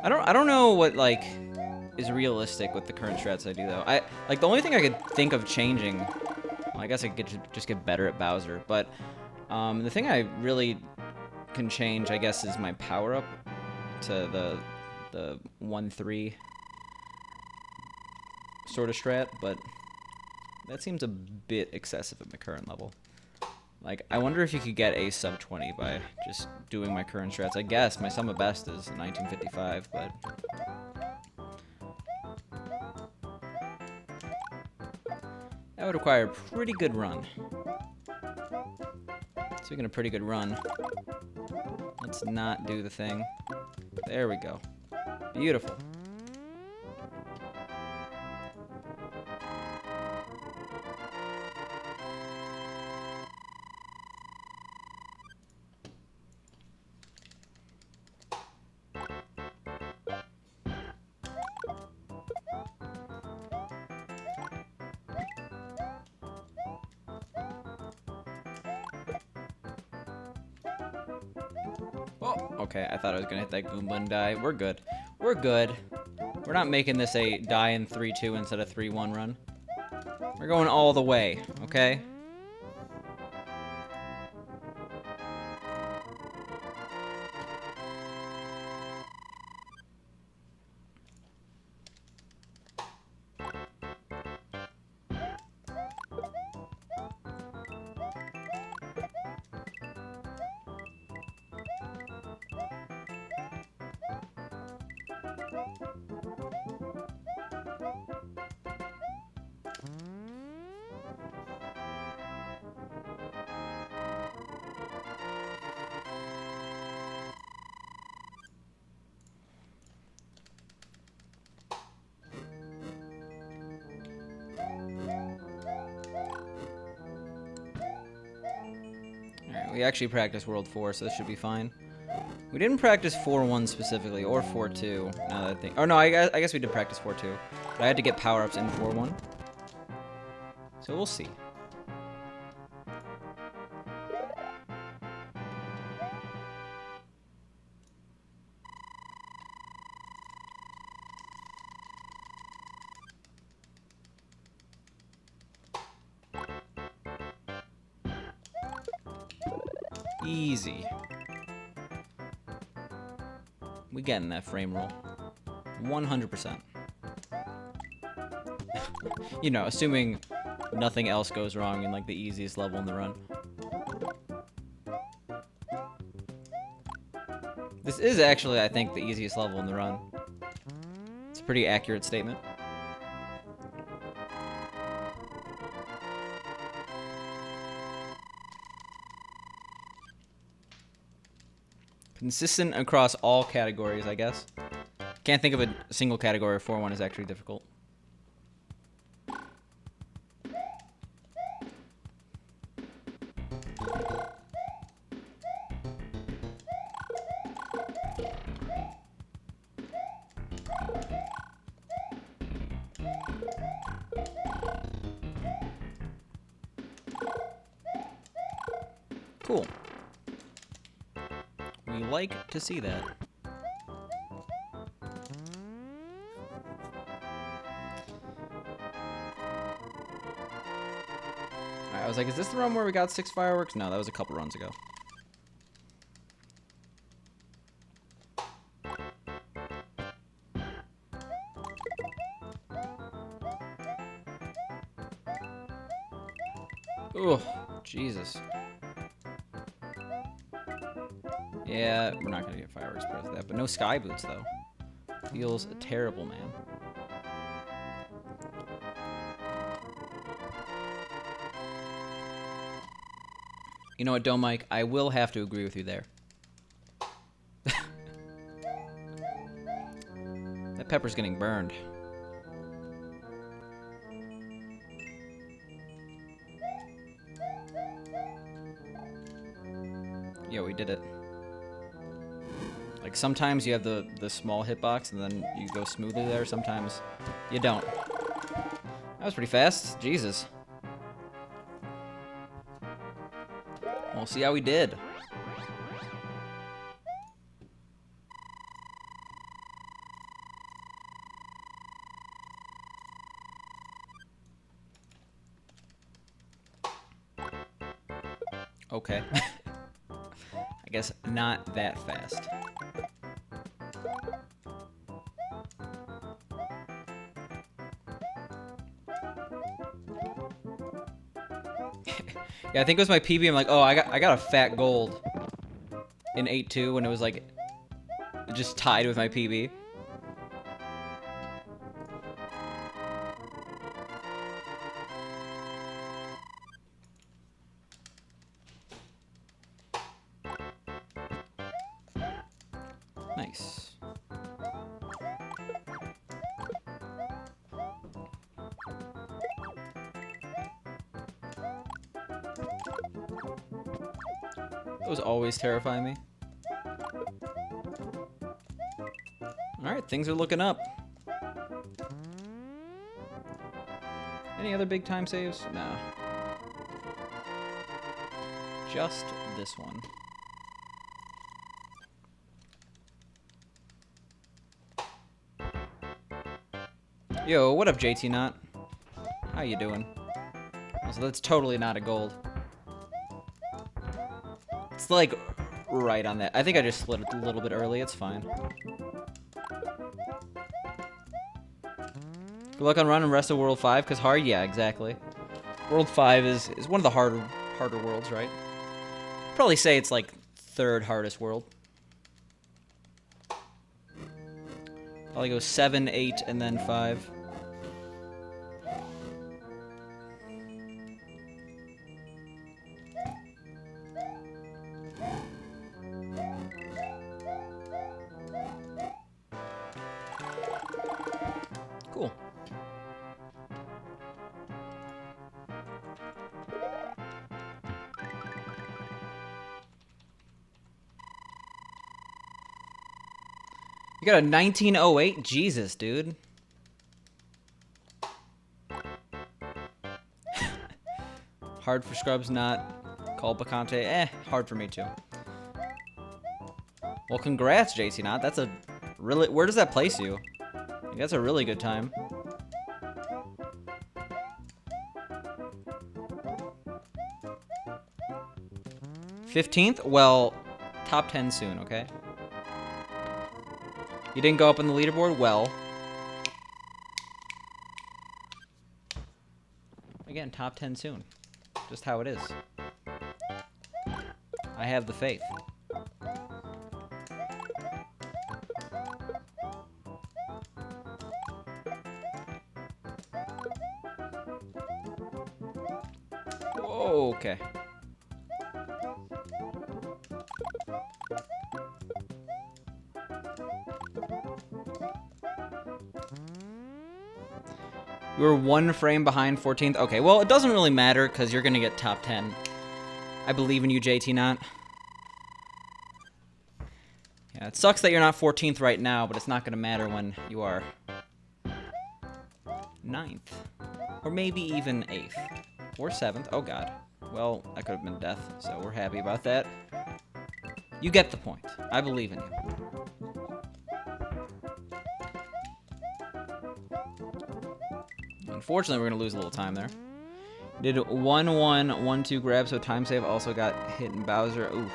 I don't know what, like, is realistic with the current strats I do, though. Like, the only thing I could think of changing... Well, I guess I could just get better at Bowser. But, the thing I really can change, I guess, is my power-up to the 1-3... sort of strat, but that seems a bit excessive at my current level. Like, I wonder if you could get a sub 20 by just doing my current strats. I guess my sum of best is 1955, but... that would require a pretty good run. Speaking of pretty good run, let's not do the thing. There we go. Beautiful. Oh, okay, I thought I was gonna hit that Goomba and die. We're good. We're good. We're not making this a die in 3-2 instead of 3-1 run. We're going all the way, okay? We actually practiced World 4, so this should be fine. We didn't practice 4-1 specifically, or 4-2, now that I think... Oh, no, I guess we did practice 4-2. But I had to get power-ups in 4-1. So we'll see. Easy. We getting that frame roll. 100%. You know, assuming nothing else goes wrong in like the easiest level in the run. This is actually, I think, the easiest level in the run. It's a pretty accurate statement. Consistent across all categories, I guess. Can't think of a single category where 4-1 is actually difficult. Cool. We like to see that. Alright, I was like, is this the run where we got 6 fireworks? No, that was a couple runs ago. Ugh, Jesus. Yeah, we're not gonna get fireworks because of that, but no sky boots though. Feels terrible, man. You know what, Dome Mike? I will have to agree with you there. That pepper's getting burned. Yeah, we did it. Like, sometimes you have the small hitbox and then you go smoothly there. Sometimes you don't. That was pretty fast. Jesus. We'll see how we did. Okay. I guess not that fast. Yeah, I think it was my PB. I'm like, oh, I got a fat gold in 8-2 when it was like just tied with my PB. Nice. Those always terrify me. Alright, things are looking up. Any other big time saves? No. Just this one. Yo, what up, JT Knot? How you doing? So that's totally not a gold. It's like right on that. I think I just slid it a little bit early. It's fine. Good luck on running rest of World 5, because hard? Yeah, exactly. World 5 is one of the harder worlds, right? Probably say it's like 3rd hardest world. Probably go 7, 8, and then 5. Cool. You got a 1908? Jesus, dude. Hard for scrubs, not called Bacante. Hard for me too. Well, congrats, JC Knot. That's a really... Where does that place you? I think that's a really good time. '15th? Well, top 10 soon, okay? You didn't go up on the leaderboard? Well. Again, top 10 soon. Just how it is. I have the faith. Okay. You were 1 frame behind 14th. Okay, well, it doesn't really matter because you're going to get top 10. I believe in you, JT Knott. Yeah, it sucks that you're not 14th right now, but it's not going to matter when you are 9th. Or maybe even 8th. Or 7th. Oh, God. Well, that could have been death, so we're happy about that. You get the point. I believe in you. Unfortunately, we're going to lose a little time there. Did 1-1, 1-2 grab, so time save also got hit in Bowser. Oof.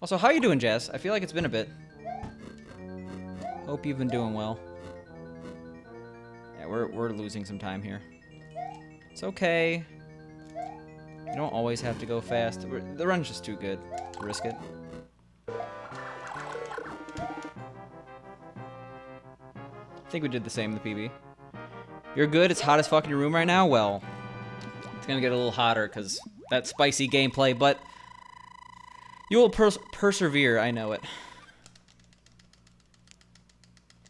Also, how you doing, Jess? I feel like it's been a bit. Hope you've been doing well. Yeah, we're losing some time here. It's okay. You don't always have to go fast. The run's just too good to risk it. I think we did the same in the PB. You're good? It's hot as fuck in your room right now? Well, it's gonna get a little hotter because that spicy gameplay, but you will persevere, I know it.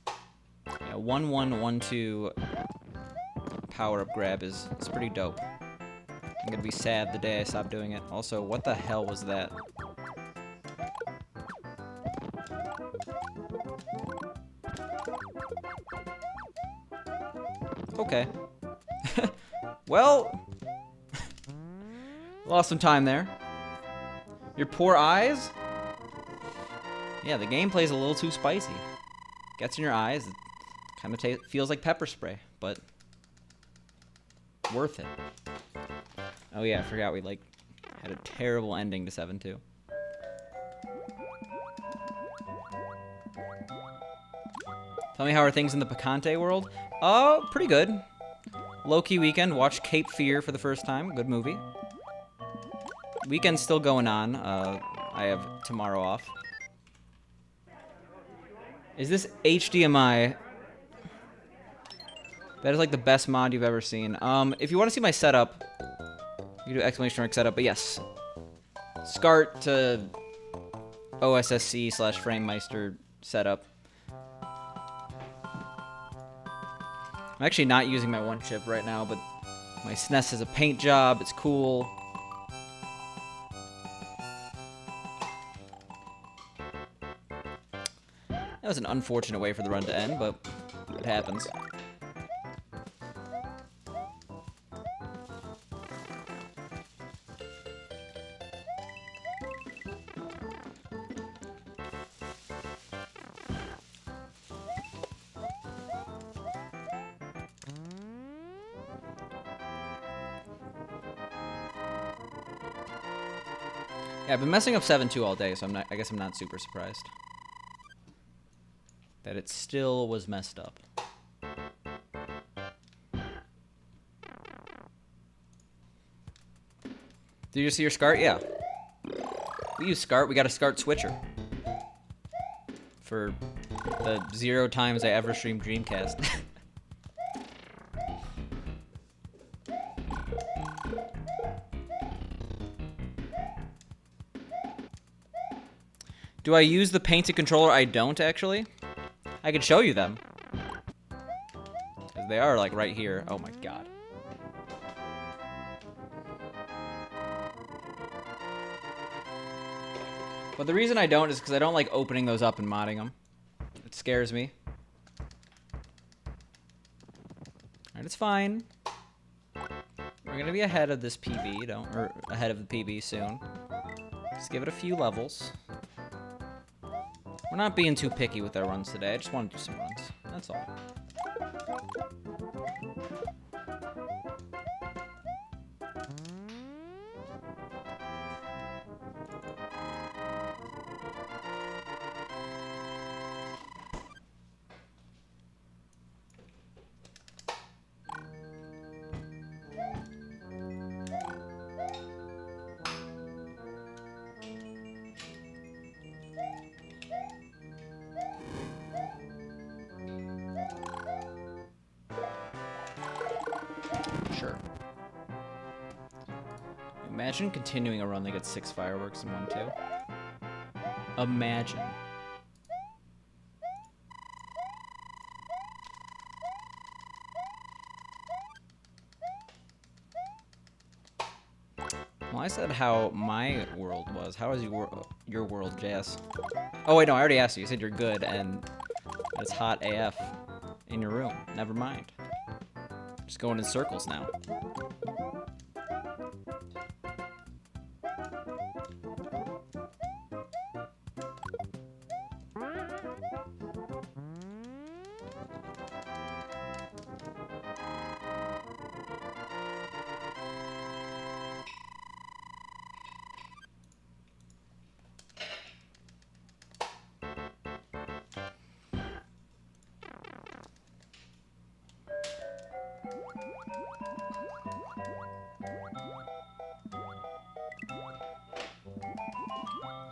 Yeah, 1-1, 1-2 power-up grab is pretty dope. I'm gonna be sad the day I stop doing it. Also, what the hell was that? Okay. Well, lost some time there. Your poor eyes? Yeah, the gameplay's a little too spicy. Gets in your eyes. It kind of feels like pepper spray, but worth it. Oh yeah, I forgot we had a terrible ending to 7-2. Tell me, how are things in the Picante world? Oh, pretty good. Low-key weekend. Watched Cape Fear for the first time. Good movie. Weekend's still going on. I have tomorrow off. Is this HDMI? That is like the best mod you've ever seen. If you want to see my setup, you do exclamation mark setup. But yes, SCART to OSSC/FrameMeister setup. I'm actually not using my one chip right now, but my SNES has a paint job. It's cool. That was an unfortunate way for the run to end, but it happens. Yeah, I've been messing up 7-2 all day, so I guess I'm not super surprised that it still was messed up. Did you see your SCART? Yeah. We use SCART. We got a SCART switcher. For the 0 times I ever streamed Dreamcast. Do I use the painted controller? I don't, actually. I could show you them. Because they are, like, right here. Oh my god. But the reason I don't is because I don't like opening those up and modding them. It scares me. Alright, it's fine. We're gonna be ahead of this PB, or ahead of the PB soon. Just give it a few levels. We're not being too picky with our runs today. I just want to do some runs. That's all. Imagine continuing a run that gets 6 fireworks in one, too. Imagine. Well, I said how my world was. How is your world, Jazz? Oh, wait, no, I already asked you. You said you're good, and it's hot AF in your room. Never mind. Just going in circles now.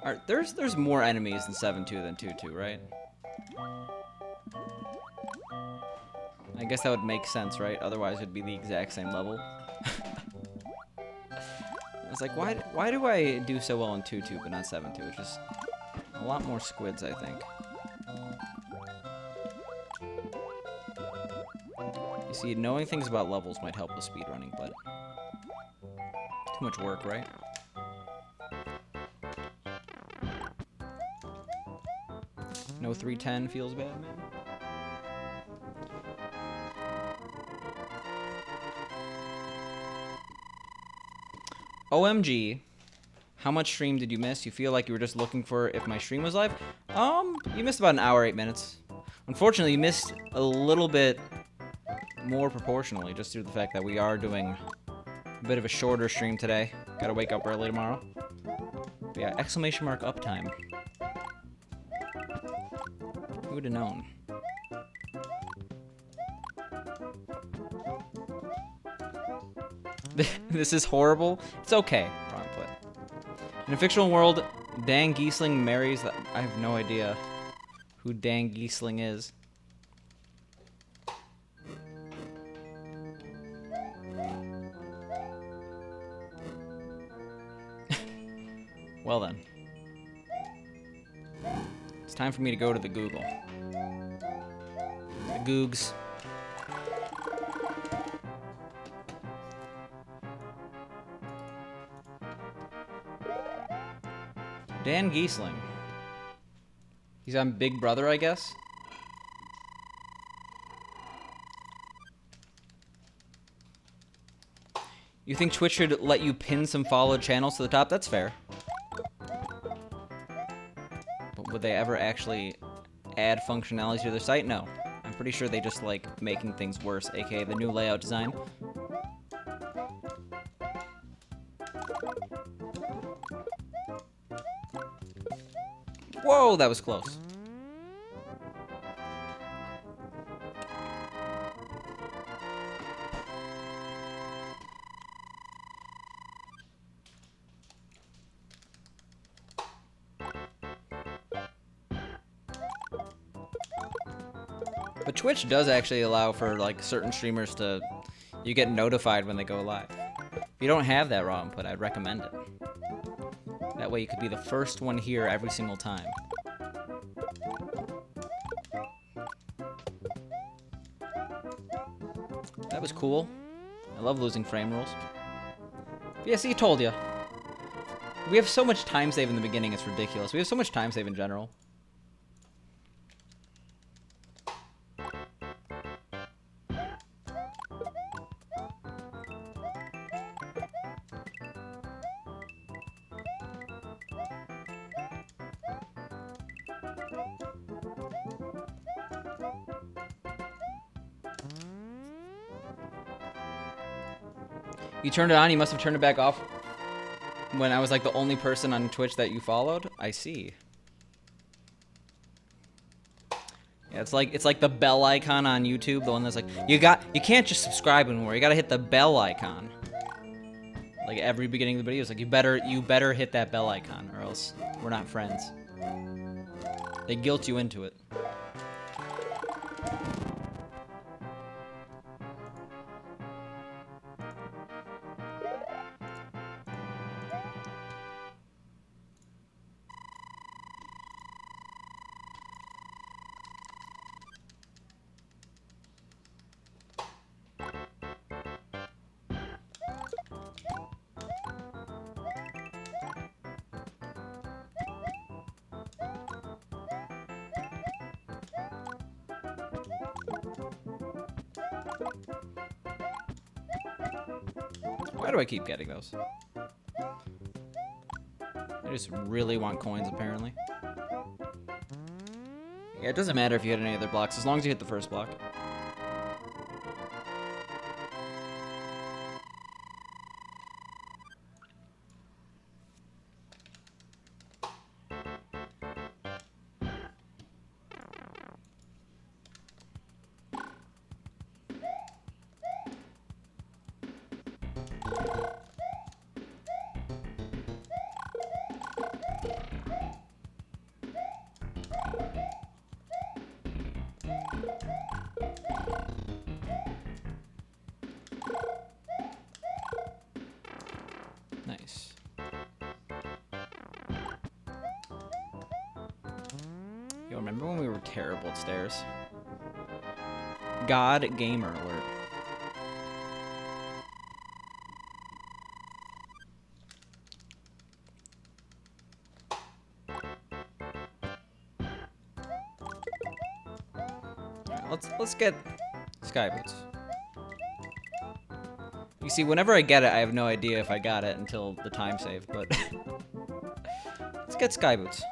Alright, there's more enemies in 7-2 than 2-2, right? I guess that would make sense, right? Otherwise it'd be the exact same level. I was like, why do I do so well in 2-2 but not 7-2? It's just a lot more squids, I think. You see, knowing things about levels might help with speedrunning, but too much work, right? No 310 feels bad, man. OMG. How much stream did you miss? You feel like you were just looking for if my stream was live? You missed about an hour, 8 minutes. Unfortunately, you missed a little bit more proportionally, just due to the fact that we are doing a bit of a shorter stream today. Gotta wake up early tomorrow. But yeah, exclamation mark uptime. Who would have known? This is horrible. It's okay. Wrong put. In a fictional world, Dan Giesling marries... I have no idea who Dan Giesling is. Well then. It's time for me to go to the Google. The Googs. Dan Giesling. He's on Big Brother, I guess? You think Twitch should let you pin some followed channels to the top? That's fair. But would they ever actually add functionality to their site? No. I'm pretty sure they just like making things worse, aka the new layout design. Whoa, that was close. But Twitch does actually allow for like certain streamers to, you get notified when they go live. If you don't have that raw input, I'd recommend it. That way you could be the first one here every single time. That was cool. I love losing frame rules. But yeah, see, told ya. We have so much time save in the beginning, it's ridiculous. We have so much time save in general. You turned it on, you must have turned it back off when I was like the only person on Twitch that you followed? I see. Yeah, it's like the bell icon on YouTube, the one that's like, you can't just subscribe anymore, you gotta hit the bell icon. Like every beginning of the video, it's like, you better hit that bell icon or else we're not friends. They guilt you into it. Why do I keep getting those? I just really want coins, apparently. Yeah, it doesn't matter if you hit any other blocks, as long as you hit the first block. Nice. Yo, remember when we were terrible at stairs? God Gamer alert. Alright, let's get Sky Boots. You see, whenever I get it, I have no idea if I got it until the time save, but... Let's get Sky Boots.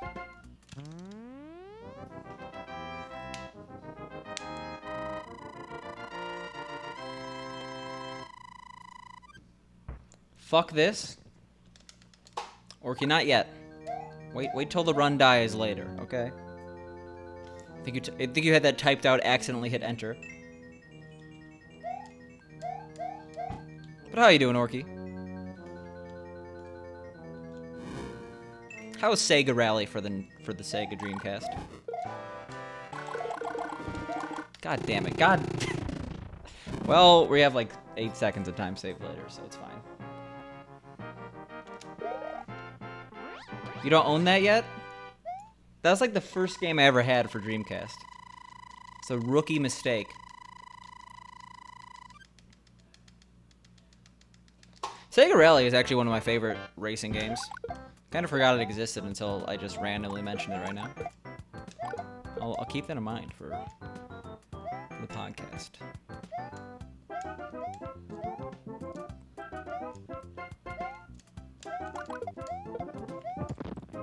Fuck this. Orky, not yet. Wait till the run dies later, okay? I think you had that typed out, accidentally hit enter. But how you doing, Orky? How was Sega Rally for the Sega Dreamcast? God damn it, God. Well, we have like 8 seconds of time save later, so it's fine. You don't own that yet? That's like the first game I ever had for Dreamcast. It's a rookie mistake. Sega Rally is actually one of my favorite racing games. Kind of forgot it existed until I just randomly mentioned it right now. I'll keep that in mind for the podcast.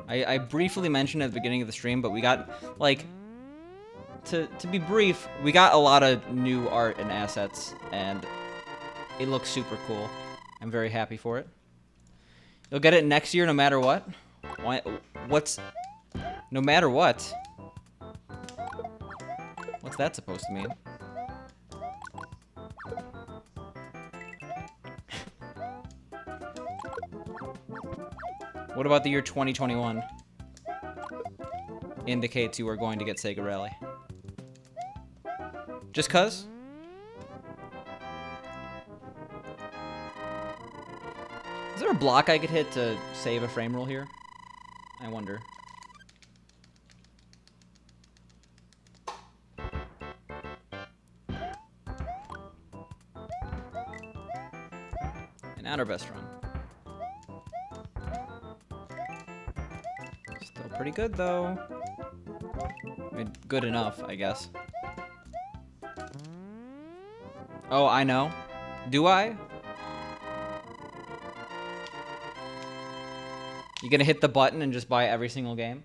I briefly mentioned at the beginning of the stream, but we got, like, to be brief, we got a lot of new art and assets, and it looks super cool. I'm very happy for it. You'll get it next year no matter what? Why, what's... No matter what? What's that supposed to mean? What about the year 2021? Indicates you are going to get Sega Rally. Just 'cause? Is there a block I could hit to save a frame rule here? I wonder. And not our best run. Still pretty good, though. I mean, good enough, I guess. Oh, I know. Do I? You gonna hit the button and just buy every single game?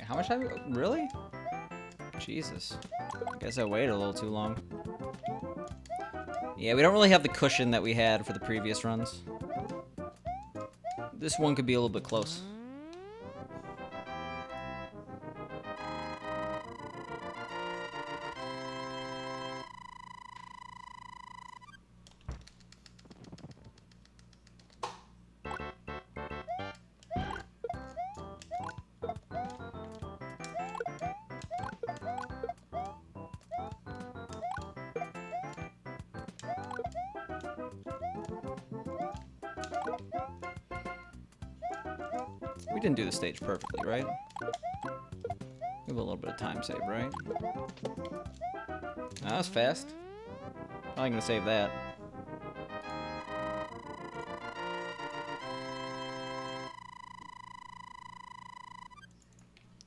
How much have you... Really? Jesus. I guess I waited a little too long. Yeah, we don't really have the cushion that we had for the previous runs. This one could be a little bit close. We didn't do the stage perfectly, right? We have a little bit of time save, right? That was fast. Probably gonna save that.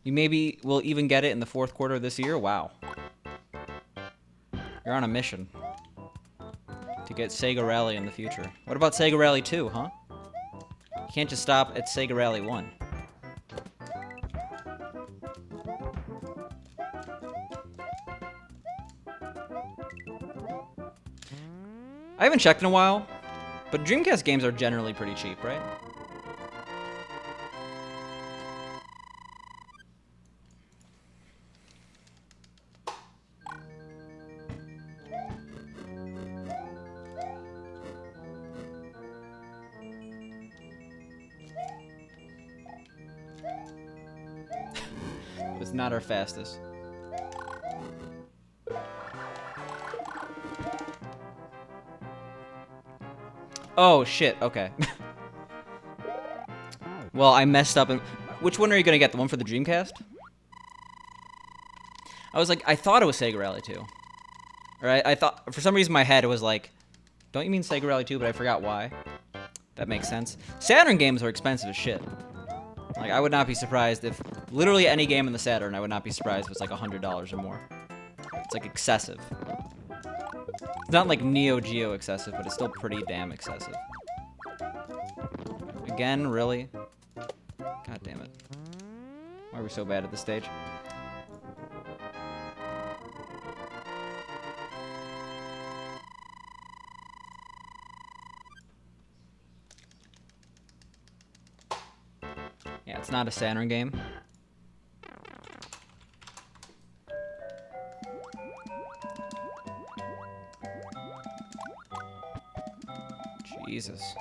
You maybe will even get it in the 4th quarter of this year? Wow. You're on a mission to get Sega Rally in the future. What about Sega Rally 2, huh? You can't just stop at Sega Rally 1. I haven't checked in a while, but Dreamcast games are generally pretty cheap, right? It was not our fastest. Oh, shit, okay. Well, I messed up. Which one are you gonna get? The one for the Dreamcast? I was like, I thought it was Sega Rally 2. Or I thought, for some reason my head was like, don't you mean Sega Rally 2? But I forgot why. That makes sense. Saturn games are expensive as shit. Like, I would not be surprised if literally any game in the Saturn, I would not be surprised if it's like $100 or more. It's like excessive. It's not like Neo Geo excessive, but it's still pretty damn excessive. Again, really? God damn it. Why are we so bad at this stage? Yeah, it's not a Saturn game. Jesus.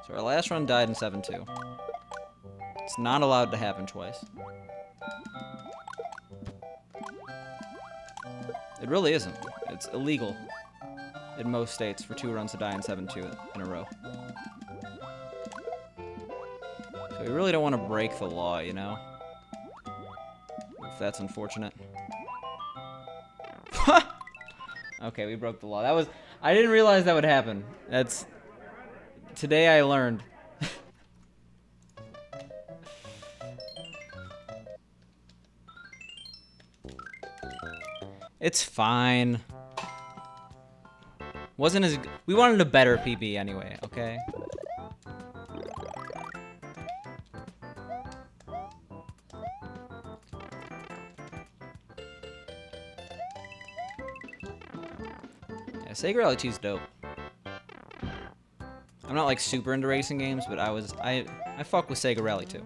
So our last run died in 7-2. It's not allowed to happen twice. It really isn't. It's illegal in most states for 2 runs to die in 7-2 in a row. So we really don't want to break the law, you know? If that's unfortunate. Okay, we broke the law. That was... I didn't realize that would happen. That's... Today I learned. It's fine. Wasn't as... We wanted a better PB anyway, okay? Yeah, Sega Rally 2's dope. I'm not like super into racing games, but I fuck with Sega Rally 2.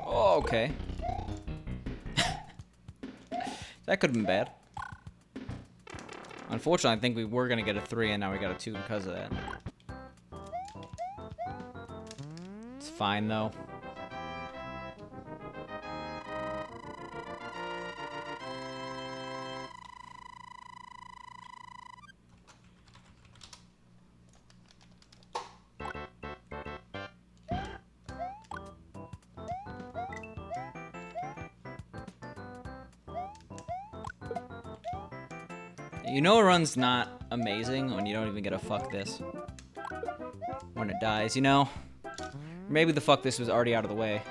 Oh, okay. That could have been bad. Unfortunately, I think we were going to get a 3, and now we got a 2 because of that. It's fine, though. You know a run's not amazing when you don't even get a fuck this. When it dies, you know? Maybe the fuck this was already out of the way.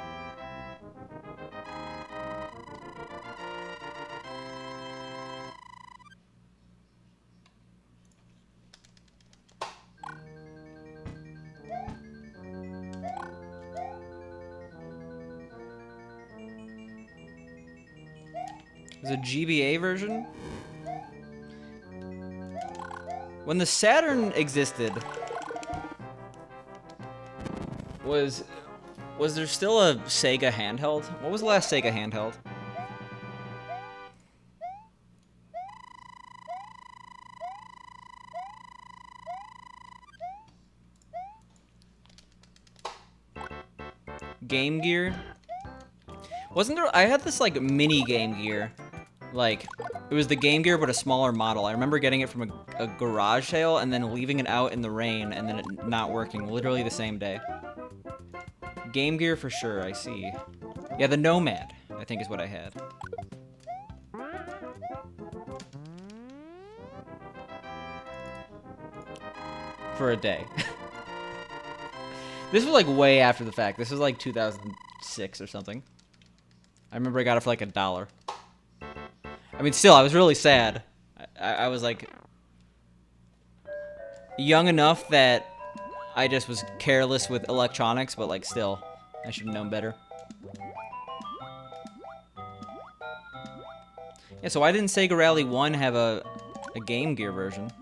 There's a GBA version? When the Saturn existed, was there still a Sega handheld? What was the last Sega handheld? Game Gear? Wasn't there? I had this like mini Game Gear. Like, it was the Game Gear but a smaller model. I remember getting it from a garage sale and then leaving it out in the rain and then it not working literally the same day. Game Gear for sure, I see. Yeah, the Nomad, I think is what I had. For a day. This was like way after the fact. This was like 2006 or something. I remember I got it for like $1. I mean, still, I was really sad. I was like young enough that I just was careless with electronics, but like still, I should have known better. Yeah, so why didn't Sega Rally 1 have a Game Gear version?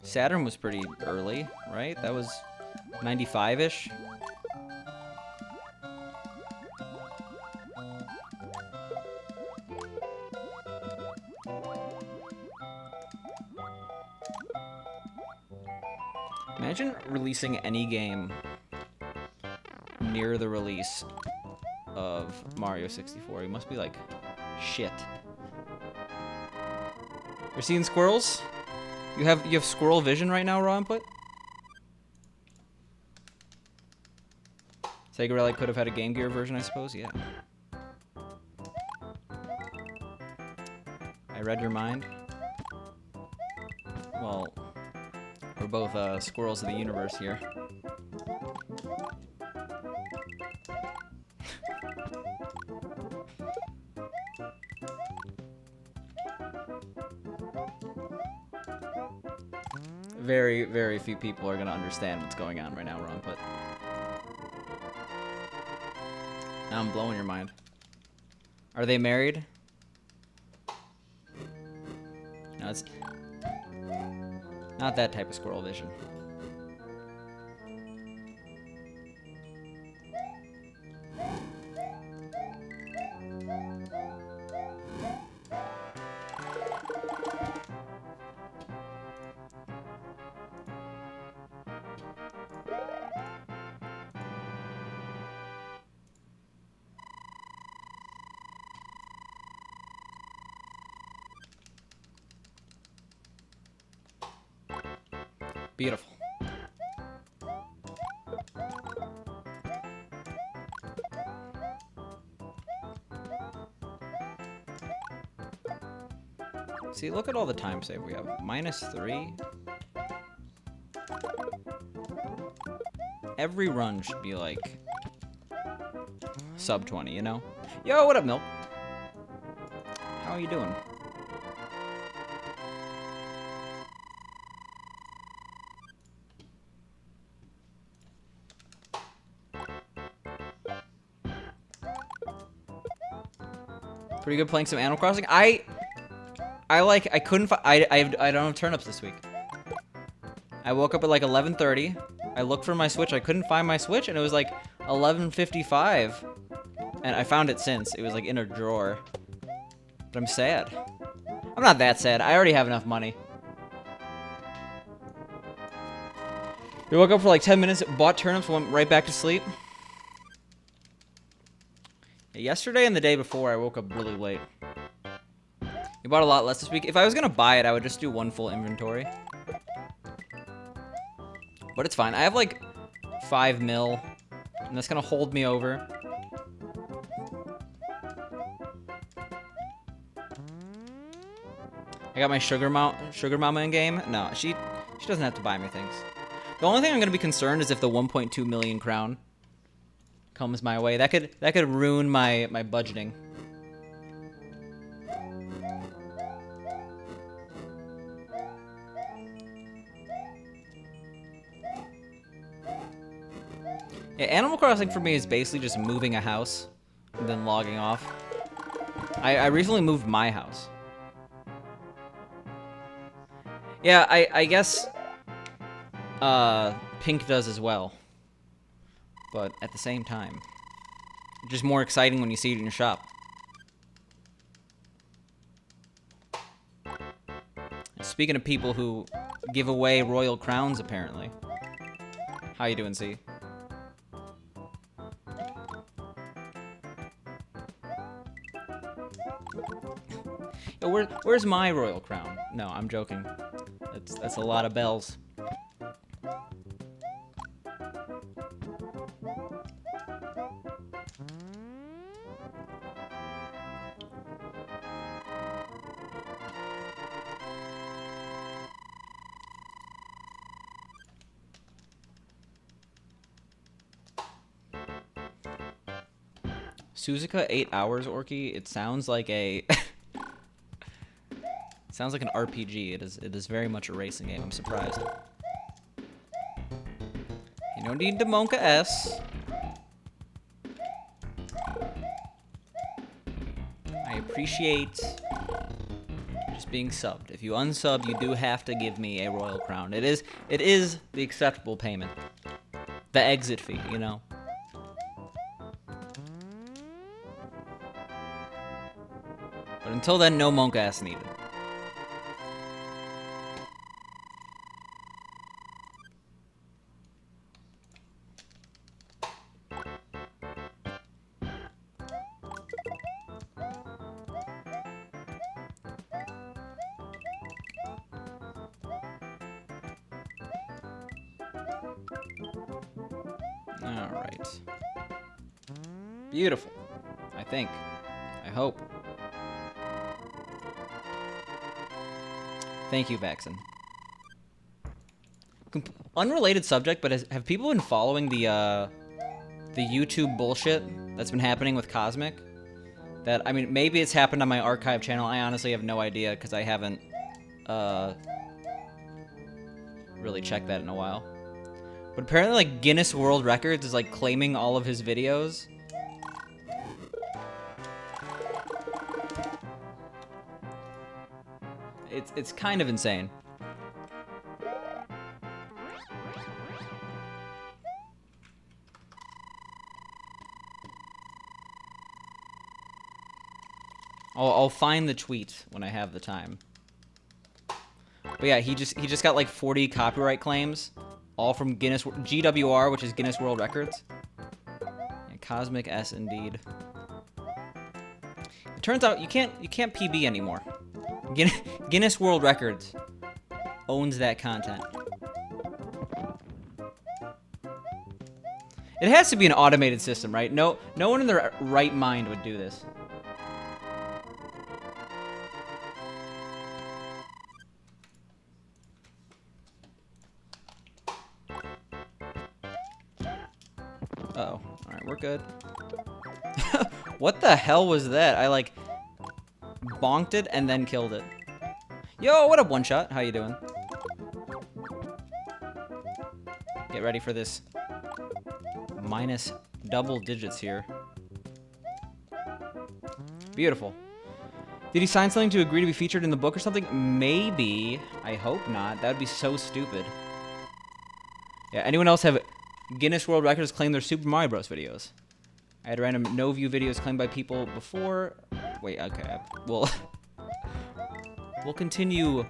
Saturn was pretty early, right? That was 95-ish. Imagine releasing any game near the release of Mario 64. You must be like, shit. You're seeing squirrels? You have squirrel vision right now, raw input? Sega Rally could have had a Game Gear version, I suppose, yeah. I read your mind. Well, we're both squirrels of the universe here. Very, very few people are going to understand what's going on right now, Ron, but now I'm blowing your mind. Are they married? No, it's not that type of squirrel vision. Beautiful. See, look at all the time save we have. -3. Every run should be like sub 20, you know? Yo, what up, Milk? How are you doing? Pretty good playing some Animal Crossing. I couldn't I don't have turnips this week. I woke up at like 11:30. I looked for my Switch. I couldn't find my Switch, and it was like 11:55. And I found it since. It was like in a drawer. But I'm sad. I'm not that sad. I already have enough money. We woke up for like 10 minutes, bought turnips, went right back to sleep. Yesterday and the day before, I woke up really late. We bought a lot less this week. If I was gonna buy it, I would just do one full inventory. But it's fine. I have like 5 mil, and that's gonna hold me over. I got my sugar mama in game. No, she doesn't have to buy me things. The only thing I'm gonna be concerned is if the 1.2 million crown comes my way. That could ruin my budgeting. Yeah, Animal Crossing for me is basically just moving a house and then logging off. I recently moved my house. Yeah, I guess Pink does as well. But at the same time, just more exciting when you see it in your shop. Speaking of people who give away royal crowns, apparently. How you doing, C? Yo, where's my royal crown? No, I'm joking. That's a lot of bells. Suzuka 8 hours, Orky. It sounds like a sounds like an RPG. It is very much a racing game. I'm surprised. You don't need to Monka S. I appreciate just being subbed. If you unsub, you do have to give me a royal crown. It is the acceptable payment. The exit fee, you know. But until then, no Monka S needed. Alright. Beautiful. I think. I hope. Thank you, Vaxen. Unrelated subject, but have people been following the YouTube bullshit that's been happening with Cosmic? That, I mean, maybe it's happened on my archive channel. I honestly have no idea because I haven't really checked that in a while. But apparently, like, Guinness World Records is, like, claiming all of his videos. It's kind of insane. I'll find the tweet when I have the time. But yeah, he just got like 40 copyright claims, all from Guinness GWR, which is Guinness World Records. And Cosmic S indeed. It turns out you can't PB anymore. Guinness World Records owns that content. It has to be an automated system, right? No one in their right mind would do this. Uh-oh. Alright, we're good. What the hell was that? I, like, bonked it and then killed it. Yo, what up, One Shot? How you doing? Get ready for this minus double digits here. Beautiful. Did he sign something to agree to be featured in the book or something? Maybe. I hope not. That would be so stupid. Yeah, anyone else have Guinness World Records claim their Super Mario Bros. Videos? I had random no-view videos claimed by people before. Wait, okay. We'll continue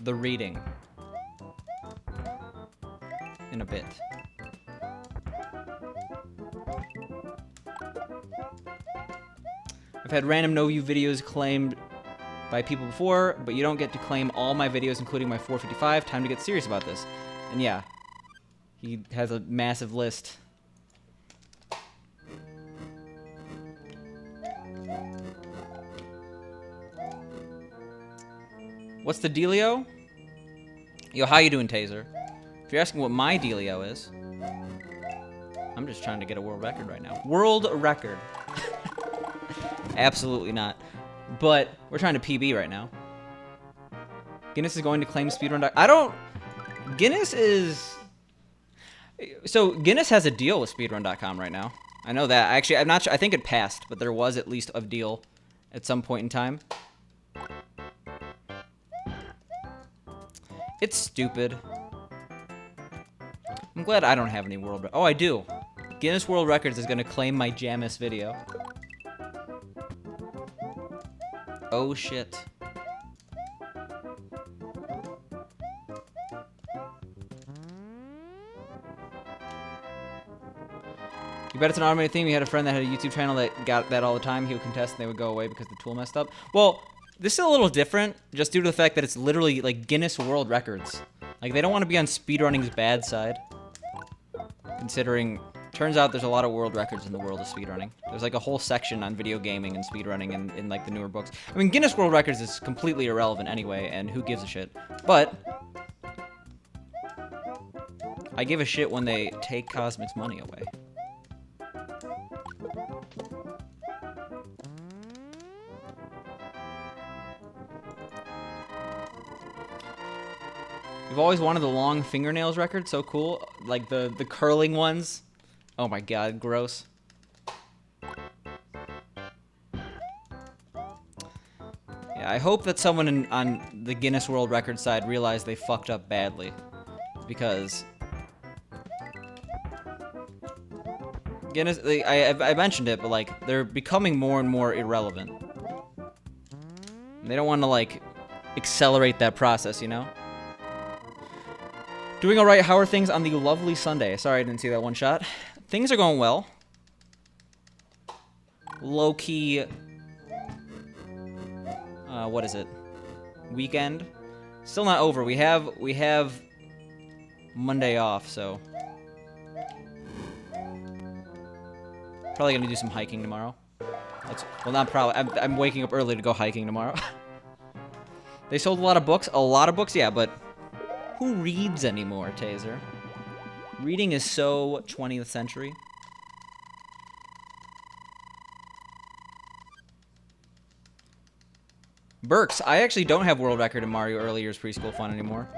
the reading in a bit. I've had random no-view videos claimed by people before, but you don't get to claim all my videos, including my 455. Time to get serious about this. And yeah, he has a massive list. What's the dealio? Yo, how you doing, Taser? If you're asking what my dealio is, I'm just trying to get a world record right now. World record. Absolutely not. But we're trying to PB right now. Guinness is going to claim speedrun. I don't... Guinness is... So, Guinness has a deal with speedrun.com right now. I know that. Actually, I'm not sure. I think it passed, but there was at least a deal at some point in time. It's stupid. I'm glad I don't have any world... Oh, I do. Guinness World Records is going to claim my Jamis video. Oh, shit. You bet it's an automated thing. We had a friend that had a YouTube channel that got that all the time. He would contest and they would go away because the tool messed up. Well, this is a little different just due to the fact that it's literally like Guinness World Records. Like, they don't want to be on speedrunning's bad side. Considering, turns out there's a lot of world records in the world of speedrunning. There's like a whole section on video gaming and speedrunning in like the newer books. I mean, Guinness World Records is completely irrelevant anyway, and who gives a shit? But I give a shit when they take Cosmic's money away. You've always wanted the long fingernails record, so cool. Like the curling ones. Oh my god, gross. Yeah, I hope that someone on the Guinness World Record side realized they fucked up badly. Because Guinness, I mentioned it, but like they're becoming more and more irrelevant. They don't want to like accelerate that process, you know? Doing all right. How are things on the lovely Sunday? Sorry I didn't see that one shot. Things are going well. Low-key, what is it? Weekend. Still not over. We have Monday off, so probably gonna do some hiking tomorrow. Well, not probably. I'm waking up early to go hiking tomorrow. They sold a lot of books. A lot of books, yeah, but who reads anymore, Taser? Reading is so 20th century. Burks, I actually don't have world record in Mario Early Years Preschool Fun anymore.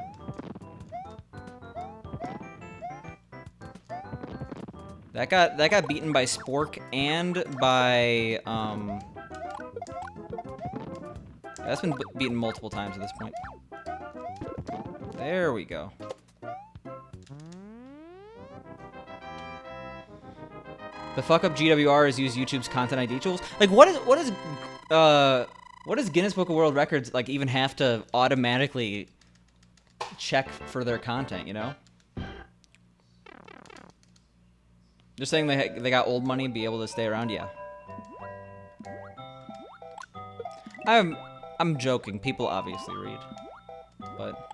That got beaten by Spork and by that's been beaten multiple times at this point. There we go. The fuck up GWR is use YouTube's content ID tools. Like, what does Guinness Book of World Records like even have to automatically check for their content? You know, they're saying they got old money, be able to stay around. Yeah, I'm joking. People obviously read, but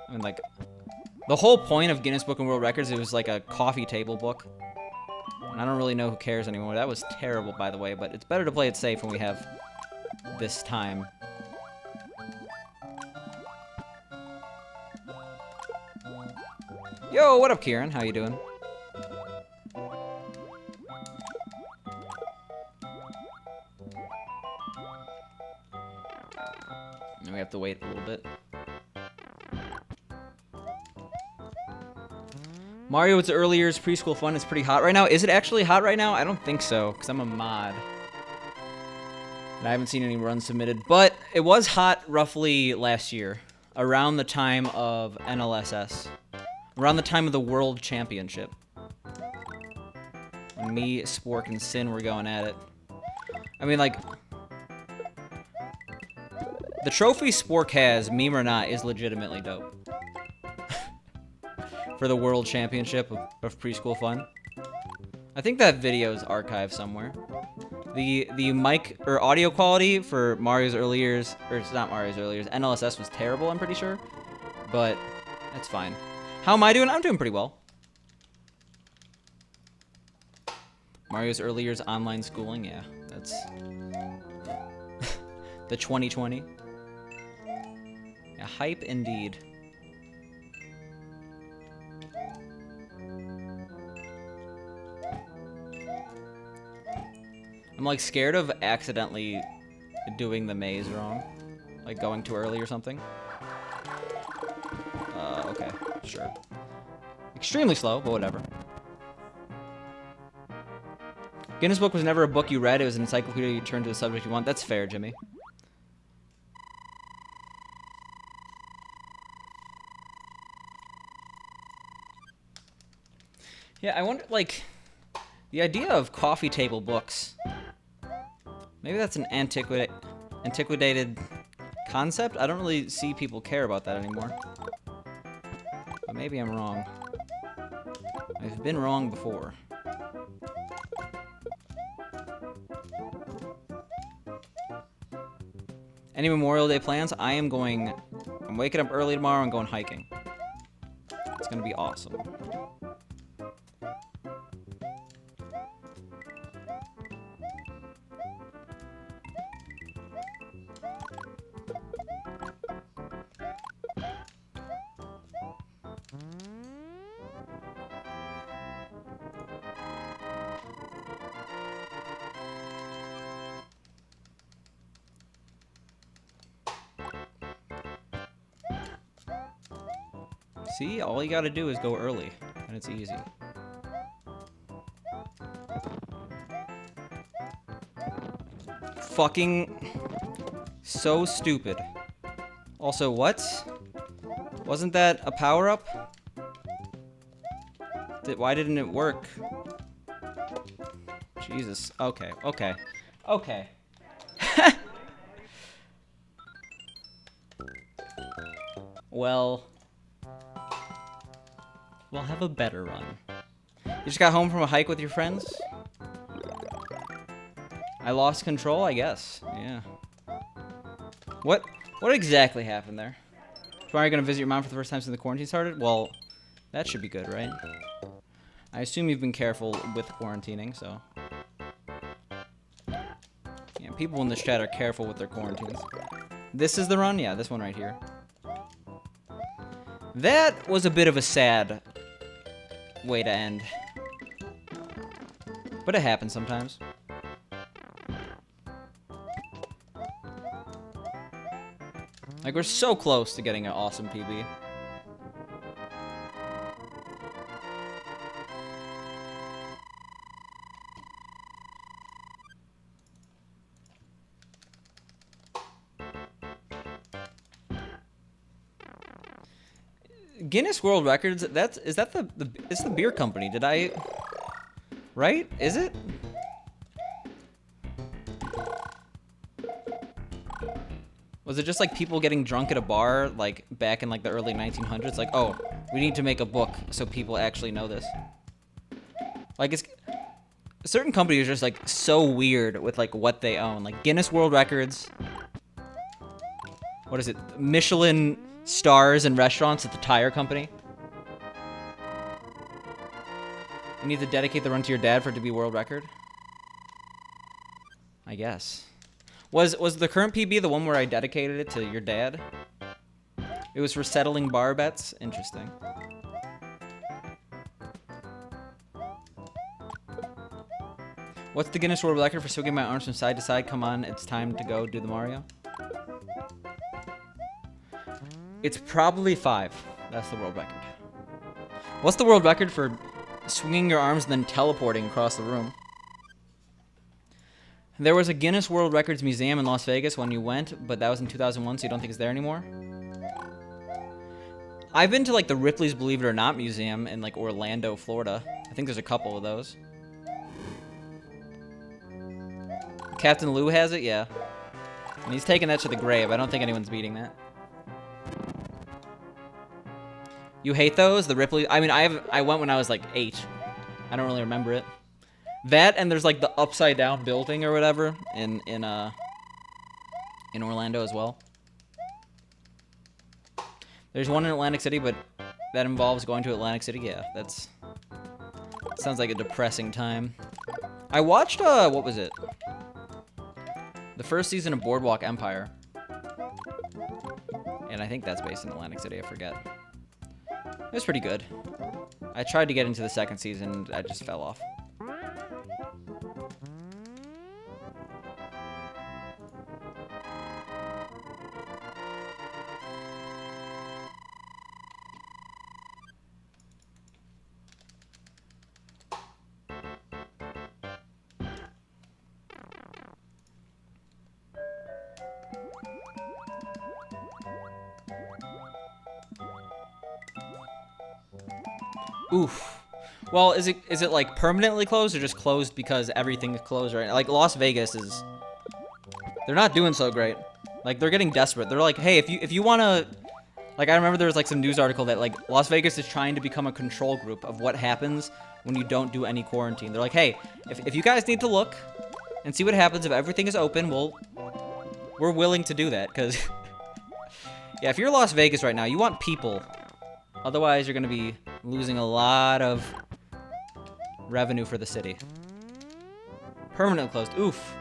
I mean, like, the whole point of Guinness Book of World Records, it was like a coffee table book. And I don't really know who cares anymore. That was terrible, by the way, but it's better to play it safe when we have this time. Yo, what up, Kieran? How you doing? And we have to wait a little bit. Mario, it's Early Years Preschool Fun. It's pretty hot right now. Is it actually hot right now? I don't think so, because I'm a mod. And I haven't seen any runs submitted. But it was hot roughly last year, around the time of NLSS. Around the time of the World Championship. When me, Spork, and Sin were going at it. I mean, like, the trophy Spork has, meme or not, is legitimately dope. For the World Championship of Preschool Fun. I think that video is archived somewhere. The mic or audio quality for Mario's Early Years, or it's not Mario's Early Years, NLSS was terrible, I'm pretty sure. But that's fine. How am I doing? I'm doing pretty well. Mario's Early Years online schooling, yeah, that's the 2020. Yeah, hype indeed. I'm like scared of accidentally doing the maze wrong. Like going too early or something. Okay, sure. Extremely slow, but whatever. Guinness Book was never a book you read, it was an encyclopedia you turned to the subject you want. That's fair, Jimmy. Yeah, I wonder, like, the idea of coffee table books. Maybe that's an antiquated concept? I don't really see people care about that anymore. But maybe I'm wrong. I've been wrong before. Any Memorial Day plans? I'm waking up early tomorrow and going hiking. It's gonna be awesome. See, all you gotta do is go early, and it's easy. Fucking so stupid. Also, what? Wasn't that a power-up? Why didn't it work? Jesus. Okay, okay. Okay. Well... we'll have a better run. You just got home from a hike with your friends? I lost control, I guess. Yeah. What exactly happened there? Tomorrow you're gonna visit your mom for the first time since the quarantine started? Well, that should be good, right? I assume you've been careful with quarantining, so... yeah, people in this chat are careful with their quarantines. This is the run? Yeah, this one right here. That was a bit of a sad way to end. But it happens sometimes. Like, we're so close to getting an awesome PB. Guinness World Records, is that it's the beer company. Did I... right? Is it? Was it just like people getting drunk at a bar, like back in like the early 1900s? Like, oh, we need to make a book so people actually know this. Like, it's... certain companies are just like so weird with like what they own. Like Guinness World Records. What is it? Michelin stars and restaurants at the tire company. You need to dedicate the run to your dad for it to be world record? I guess. Was the current PB the one where I dedicated it to your dad? It was for settling bar bets? Interesting. What's the Guinness World Record for swinging my arms from side to side? Come on, it's time to go do the Mario. It's probably 5. That's the world record. What's the world record for swinging your arms and then teleporting across the room? There was a Guinness World Records museum in Las Vegas when you went, but that was in 2001, so you don't think it's there anymore? I've been to like the Ripley's Believe It or Not museum in like Orlando, Florida. I think there's a couple of those. Captain Lou has it, yeah. And he's taking that to the grave. I don't think anyone's beating that. You hate those? The Ripley? I mean, I went when I was like 8. I don't really remember it. That and there's like the upside down building or whatever in Orlando as well. There's one in Atlantic City, but that involves going to Atlantic City. Yeah, that sounds like a depressing time. I watched what was it? The first season of Boardwalk Empire. And I think that's based in Atlantic City, I forget. It was pretty good. I tried to get into the second season, I just fell off. Oof. Well, is it like permanently closed or just closed because everything is closed right now? Like Las Vegas is, they're not doing so great. Like they're getting desperate. They're like, hey, if you want to, like I remember there was like some news article that like Las Vegas is trying to become a control group of what happens when you don't do any quarantine. They're like, hey, if you guys need to look and see what happens if everything is open, we're willing to do that, because yeah, if you're Las Vegas right now, you want people. Otherwise, you're going to be losing a lot of revenue for the city. Permanently closed. Oof.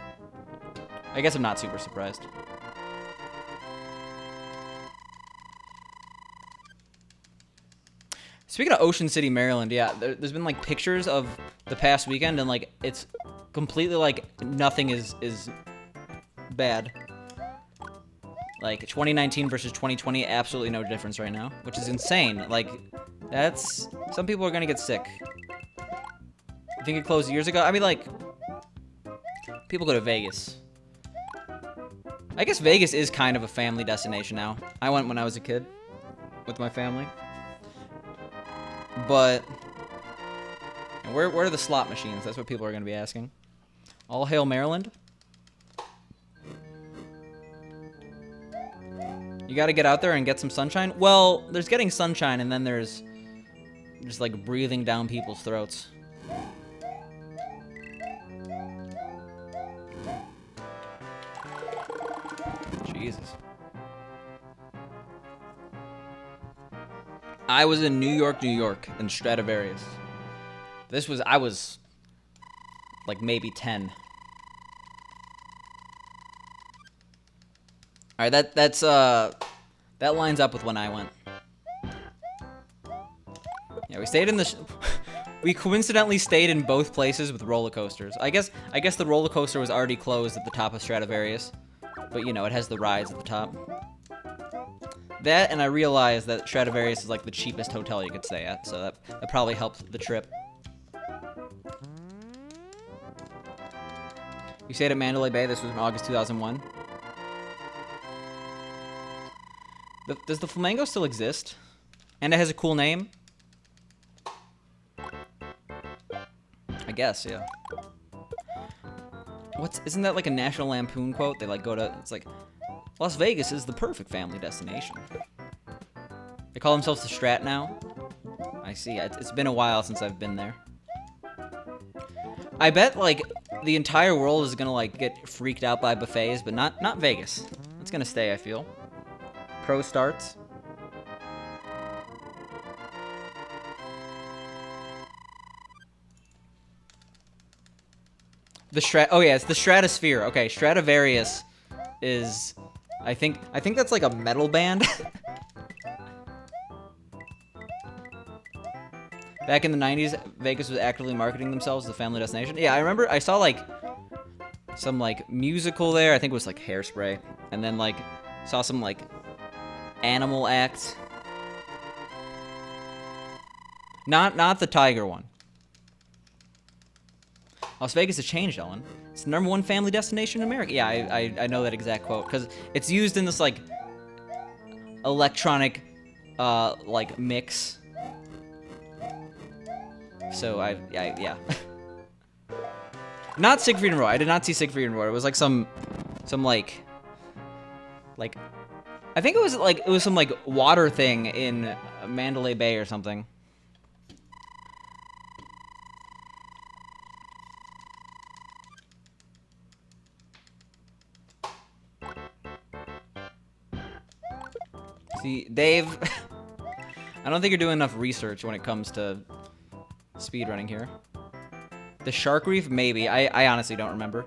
I guess I'm not super surprised. Speaking of Ocean City, Maryland, yeah, there's been like pictures of the past weekend, and like it's completely like nothing is bad. Like 2019 versus 2020, absolutely no difference right now, which is insane. Like that's, some people are gonna get sick. You think it closed years ago? I mean, like, people go to Vegas. I guess Vegas is kind of a family destination now. I went when I was a kid with my family. But where are the slot machines? That's what people are going to be asking. All hail Maryland. You got to get out there and get some sunshine. Well, there's getting sunshine, and then there's just like breathing down people's throats. Jesus. I was in New York, in Stradivarius. I was like maybe 10. All right, that lines up with when I went. Yeah, we stayed in we coincidentally stayed in both places with roller coasters. I guess the roller coaster was already closed at the top of Stradivarius, but you know, it has the rides at the top. That, and I realized that Stradivarius is like the cheapest hotel you could stay at, so that probably helped the trip. You stayed at Mandalay Bay. This was in August 2001. Does the Flamingo still exist? And it has a cool name? I guess, yeah. Isn't that like a National Lampoon quote? They like go to, it's like, Las Vegas is the perfect family destination. They call themselves the Strat now. I see. It's been a while since I've been there. I bet like the entire world is gonna like get freaked out by buffets, but not Vegas. It's gonna stay, I feel. Pro starts. Oh yeah, it's the Stratosphere. Okay, Stradivarius is, I think that's like a metal band. Back in the 90s, Vegas was actively marketing themselves as a family destination. Yeah, I remember I saw like some like musical there. I think it was like Hairspray, and then like saw some like animal acts. Not the tiger one. Las Vegas has changed, Ellen. It's the #1 family destination in America. Yeah, I know that exact quote because it's used in this like electronic like mix. So yeah. Not Siegfried and Roy. I did not see Siegfried and Roy. It was like some like I think it was some like water thing in Mandalay Bay or something. See, Dave, I don't think you're doing enough research when it comes to speedrunning here. The Shark Reef? Maybe. I honestly don't remember.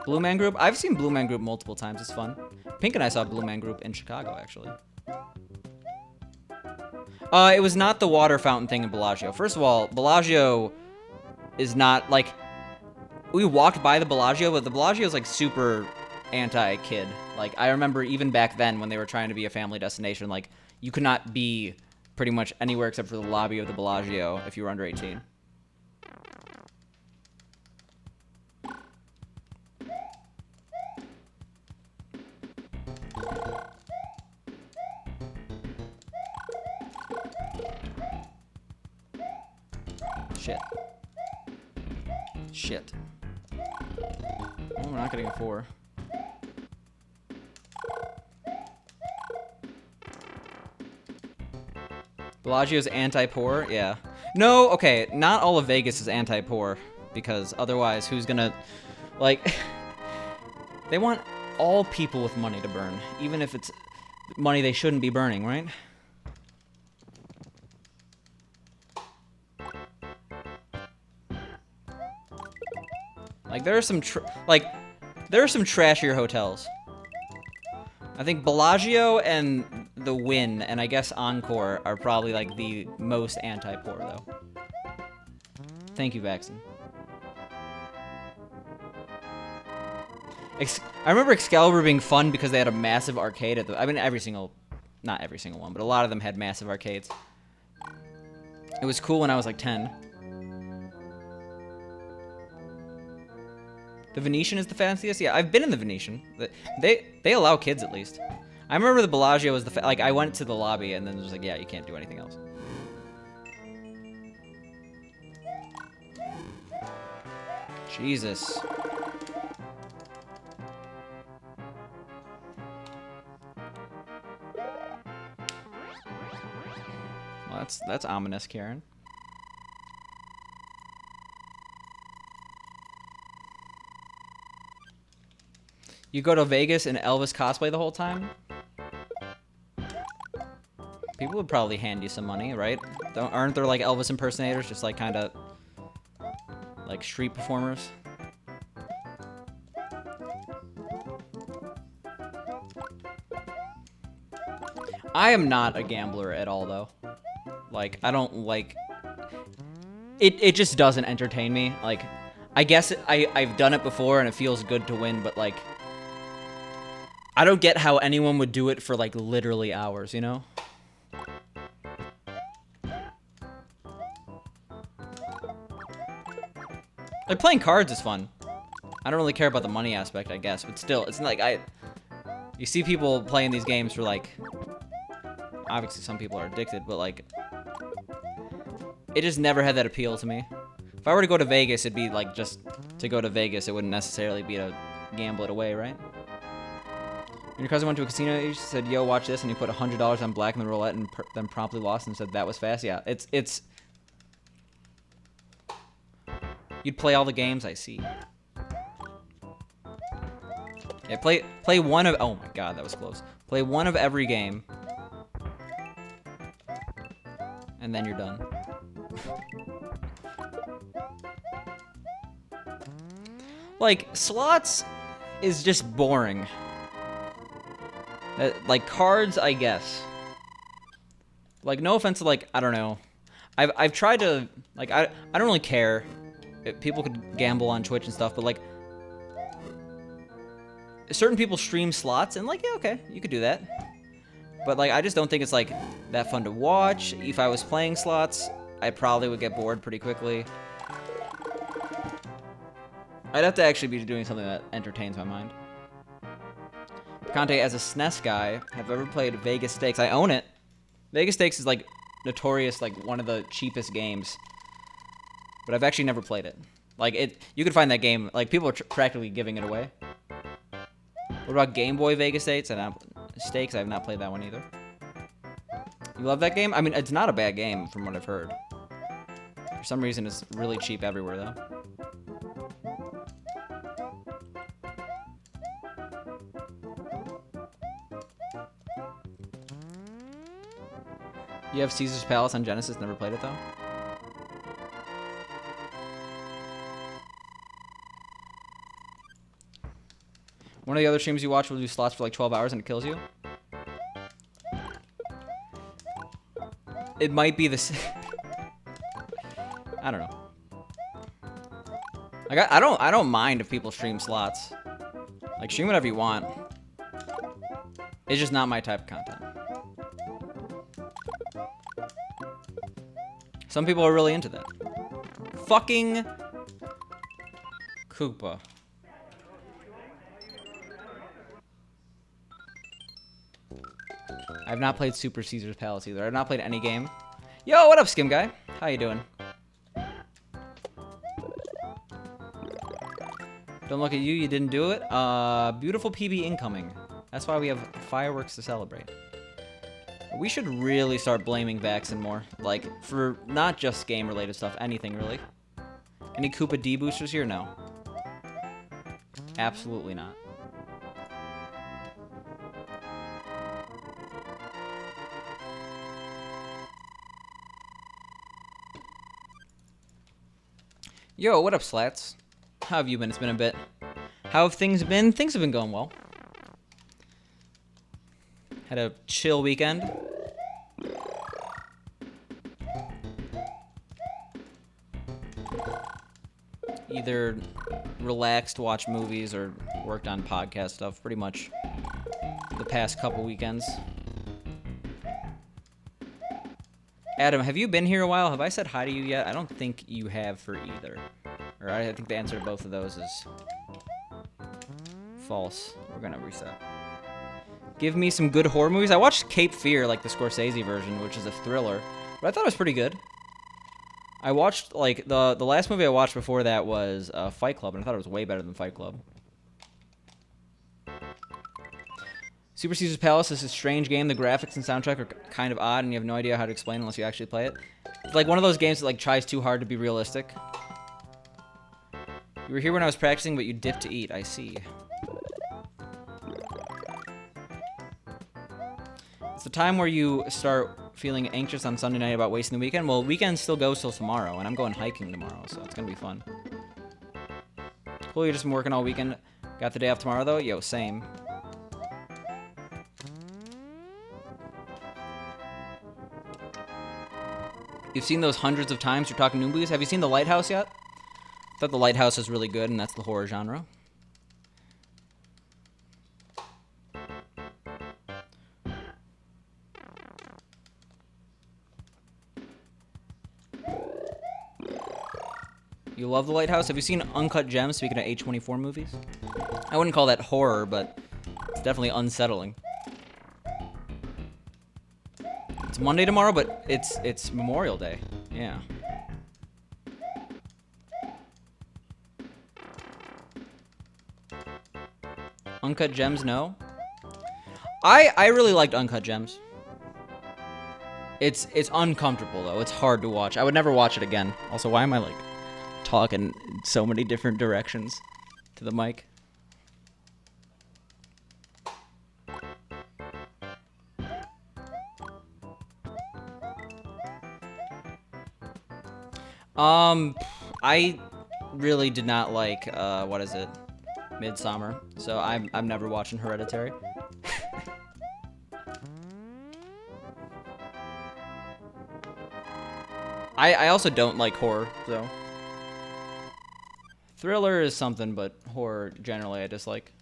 Blue Man Group? I've seen Blue Man Group multiple times. It's fun. Pink and I saw Blue Man Group in Chicago, actually. It was not the water fountain thing in Bellagio. First of all, Bellagio is not, like... We walked by the Bellagio, but the Bellagio is, like, super anti-kid. Like, I remember even back then when they were trying to be a family destination, like, you could not be pretty much anywhere except for the lobby of the Bellagio if you were under 18. Shit. Shit. Oh, we're not getting a 4. Bellagio's anti-poor? Yeah. No, okay, not all of Vegas is anti-poor, because otherwise who's gonna, like, they want all people with money to burn, even if it's money they shouldn't be burning, right? Like, there are some trashier hotels. I think Bellagio and the Wynn, and I guess Encore, are probably, like, the most anti-poor, though. Thank you, Vaxon. I remember Excalibur being fun because they had a massive arcade at the... I mean, not every single one, but a lot of them had massive arcades. It was cool when I was, like, 10. The Venetian is the fanciest? Yeah, I've been in the Venetian. They allow kids, at least. I remember the Bellagio was the... Like, I went to the lobby, and then it was like, yeah, you can't do anything else. Jesus. Well, that's ominous, Karen. You go to Vegas and Elvis cosplay the whole time? People would probably hand you some money, right? Aren't there like Elvis impersonators, just like kind of like street performers? I am not a gambler at all, though. Like, I don't like... It just doesn't entertain me. Like, I guess I've done it before and it feels good to win, but like... I don't get how anyone would do it for like literally hours, you know? Like, playing cards is fun. I don't really care about the money aspect, I guess, but still, it's not like you see people playing these games for like... Obviously, some people are addicted, but like... It just never had that appeal to me. If I were to go to Vegas, it'd be like just to go to Vegas. It wouldn't necessarily be to gamble it away, right? When your cousin went to a casino, he said, yo, watch this, and he put $100 on black in the roulette and then promptly lost and said that was fast. Yeah, it's... You'd play all the games, I see. Yeah, play one of... Oh my god, that was close. Play one of every game. And then you're done. Like, slots is just boring. Like, cards, I guess. Like, no offense to, like, I don't know. I've tried to, like, I don't really care. People could gamble on Twitch and stuff, but, like, certain people stream slots, and, like, yeah, okay, you could do that. But, like, I just don't think it's, like, that fun to watch. If I was playing slots, I probably would get bored pretty quickly. I'd have to actually be doing something that entertains my mind. Conte, as a SNES guy, have ever played Vegas Stakes? I own it. Vegas Stakes is, like, notorious, like, one of the cheapest games. But I've actually never played it. Like, you could find that game, like, people are practically giving it away. What about Game Boy Vegas Stakes? Stakes, I have not played that one either. You love that game? I mean, it's not a bad game, from what I've heard. For some reason, it's really cheap everywhere, though. You have Caesar's Palace on Genesis, never played it though? One of the other streams you watch will do slots for like 12 hours and it kills you? It might be the... I don't know. Like, I don't mind if people stream slots. Like, stream whatever you want. It's just not my type of content. Some people are really into that. Fucking Koopa. I've not played Super Caesar's Palace either. I've not played any game. Yo, what up, Skim Guy? How you doing? Don't look at you, you didn't do it. Beautiful PB incoming. That's why we have fireworks to celebrate. We should really start blaming Vaxxin more. Like, for not just game-related stuff, anything, really. Any Koopa D boosters here? No. Absolutely not. Yo, what up, Slats? How have you been? It's been a bit. How have things been? Things have been going well. Had a chill weekend. Either relaxed, watched movies, or worked on podcast stuff pretty much the past couple weekends. Adam, have you been here a while? Have I said hi to you yet? I don't think you have for either. Or I think the answer to both of those is false. We're gonna reset. Give me some good horror movies. I watched Cape Fear, like the Scorsese version, which is a thriller, but I thought it was pretty good. I watched, like, the last movie I watched before that was Fight Club, and I thought it was way better than Fight Club. Super Caesar's Palace is a strange game. The graphics and soundtrack are kind of odd, and you have no idea how to explain unless you actually play it. It's like one of those games that, like, tries too hard to be realistic. You were here when I was practicing, but you dipped to eat. I see. It's the time where you start feeling anxious on Sunday night about wasting the weekend. Well, weekend still goes till tomorrow, and I'm going hiking tomorrow, so it's gonna be fun. Cool, you just been working all weekend. Got the day off tomorrow, though? Yo, same. You've seen those hundreds of times you're talking Noomblies. Have you seen The Lighthouse yet? I thought The Lighthouse is really good, and that's the horror genre. You love The Lighthouse? Have you seen Uncut Gems, speaking of A24 movies? I wouldn't call that horror, but it's definitely unsettling. It's Monday tomorrow, but it's Memorial Day. Yeah. Uncut Gems, no. I really liked Uncut Gems. It's uncomfortable though. It's hard to watch. I would never watch it again. Also, why am I like talking in so many different directions to the mic? I really did not like, what is it? Midsummer. So I'm never watching Hereditary. I also don't like horror, so. Thriller is something, but horror generally I dislike.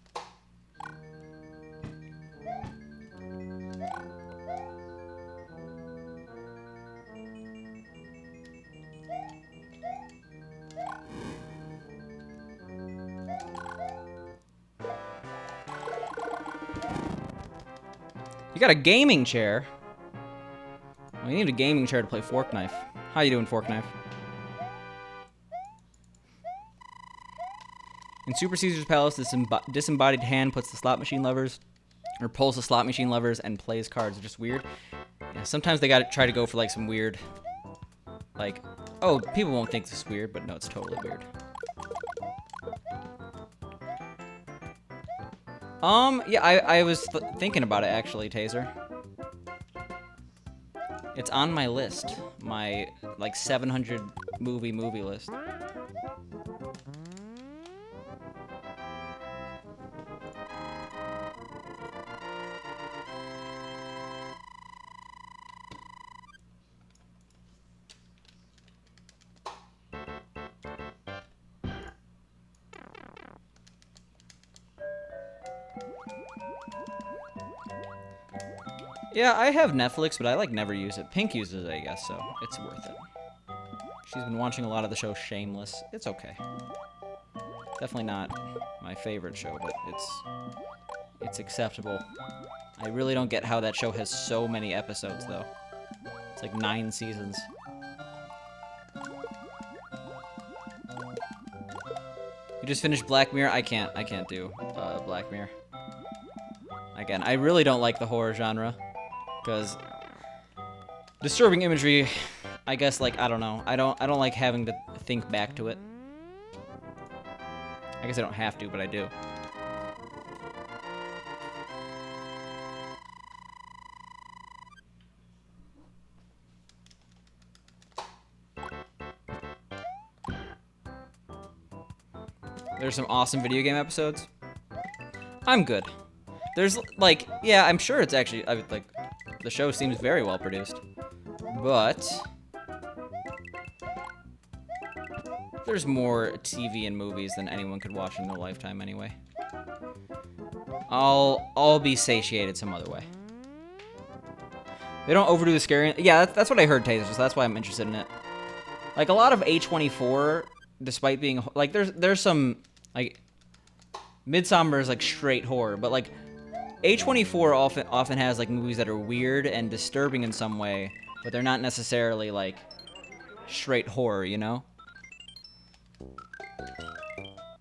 You got a gaming chair? Well, you need a gaming chair to play Fork Knife. How you doing, Fork Knife? In Super Caesar's Palace, this disembodied hand puts the slot machine levers, or pulls the slot machine levers and plays cards. It's just weird. Yeah, sometimes they gotta try to go for like some weird, like, oh, people won't think this is weird, but no, it's totally weird. Yeah, I was thinking about it actually, Taser. It's on my list, my like 700 movie list. Yeah, I have Netflix, but I like never use it. Pink uses it, I guess, so it's worth it. She's been watching a lot of the show Shameless. It's okay. Definitely not my favorite show, but it's acceptable. I really don't get how that show has so many episodes, though. It's like 9 seasons. You just finished Black Mirror. I can't do Black Mirror. Again, I really don't like the horror genre because disturbing imagery. I guess like I don't know. I don't like having to think back to it. I guess I don't have to, but I do. There's some awesome video game episodes. I'm good. There's like, yeah, I'm sure it's actually like the show seems very well produced, but there's more TV and movies than anyone could watch in their lifetime anyway. I'll be satiated some other way. They don't overdo the scary. Yeah, that's what I heard, Taser, so that's why I'm interested in it. Like a lot of A24, despite being like there's some like Midsommar is like straight horror, but like A24 often has like movies that are weird and disturbing in some way, but they're not necessarily like straight horror, you know?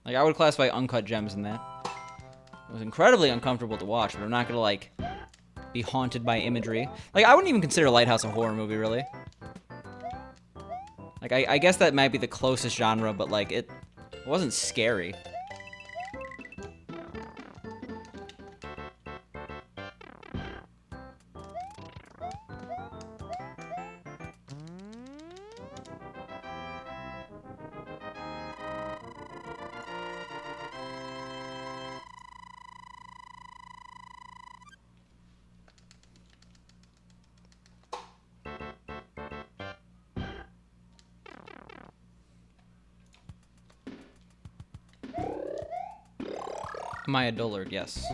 Like I would classify Uncut Gems in that. It was incredibly uncomfortable to watch, but I'm not gonna like be haunted by imagery. Like I wouldn't even consider Lighthouse a horror movie, really. Like I guess that might be the closest genre, but like it wasn't scary. Maya Dillard, yes.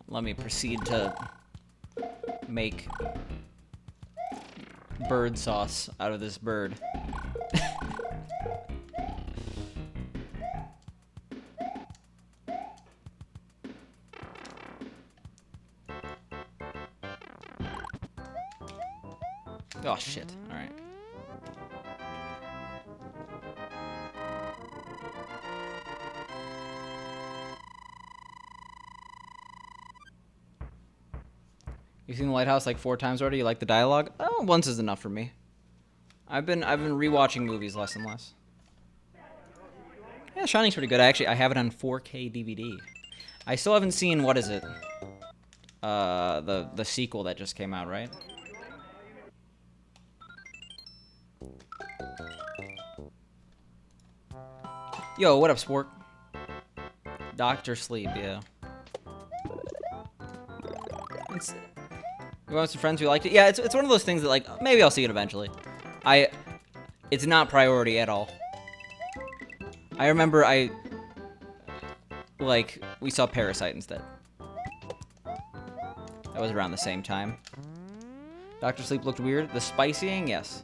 Let me proceed to make bird sauce out of this bird. Oh shit, alright. You've seen The Lighthouse like 4 times already? You like the dialogue? Oh, once is enough for me. I've been rewatching movies less and less. Yeah, Shining's pretty good. I have it on 4K DVD. I still haven't seen, what is it? The sequel that just came out, right? Yo, what up, Spork? Doctor Sleep, yeah. You want some friends who liked it? Yeah, it's one of those things that, like, maybe I'll see it eventually. It's not priority at all. I remember we saw Parasite instead. That was around the same time. Doctor Sleep looked weird. The spicying, yes.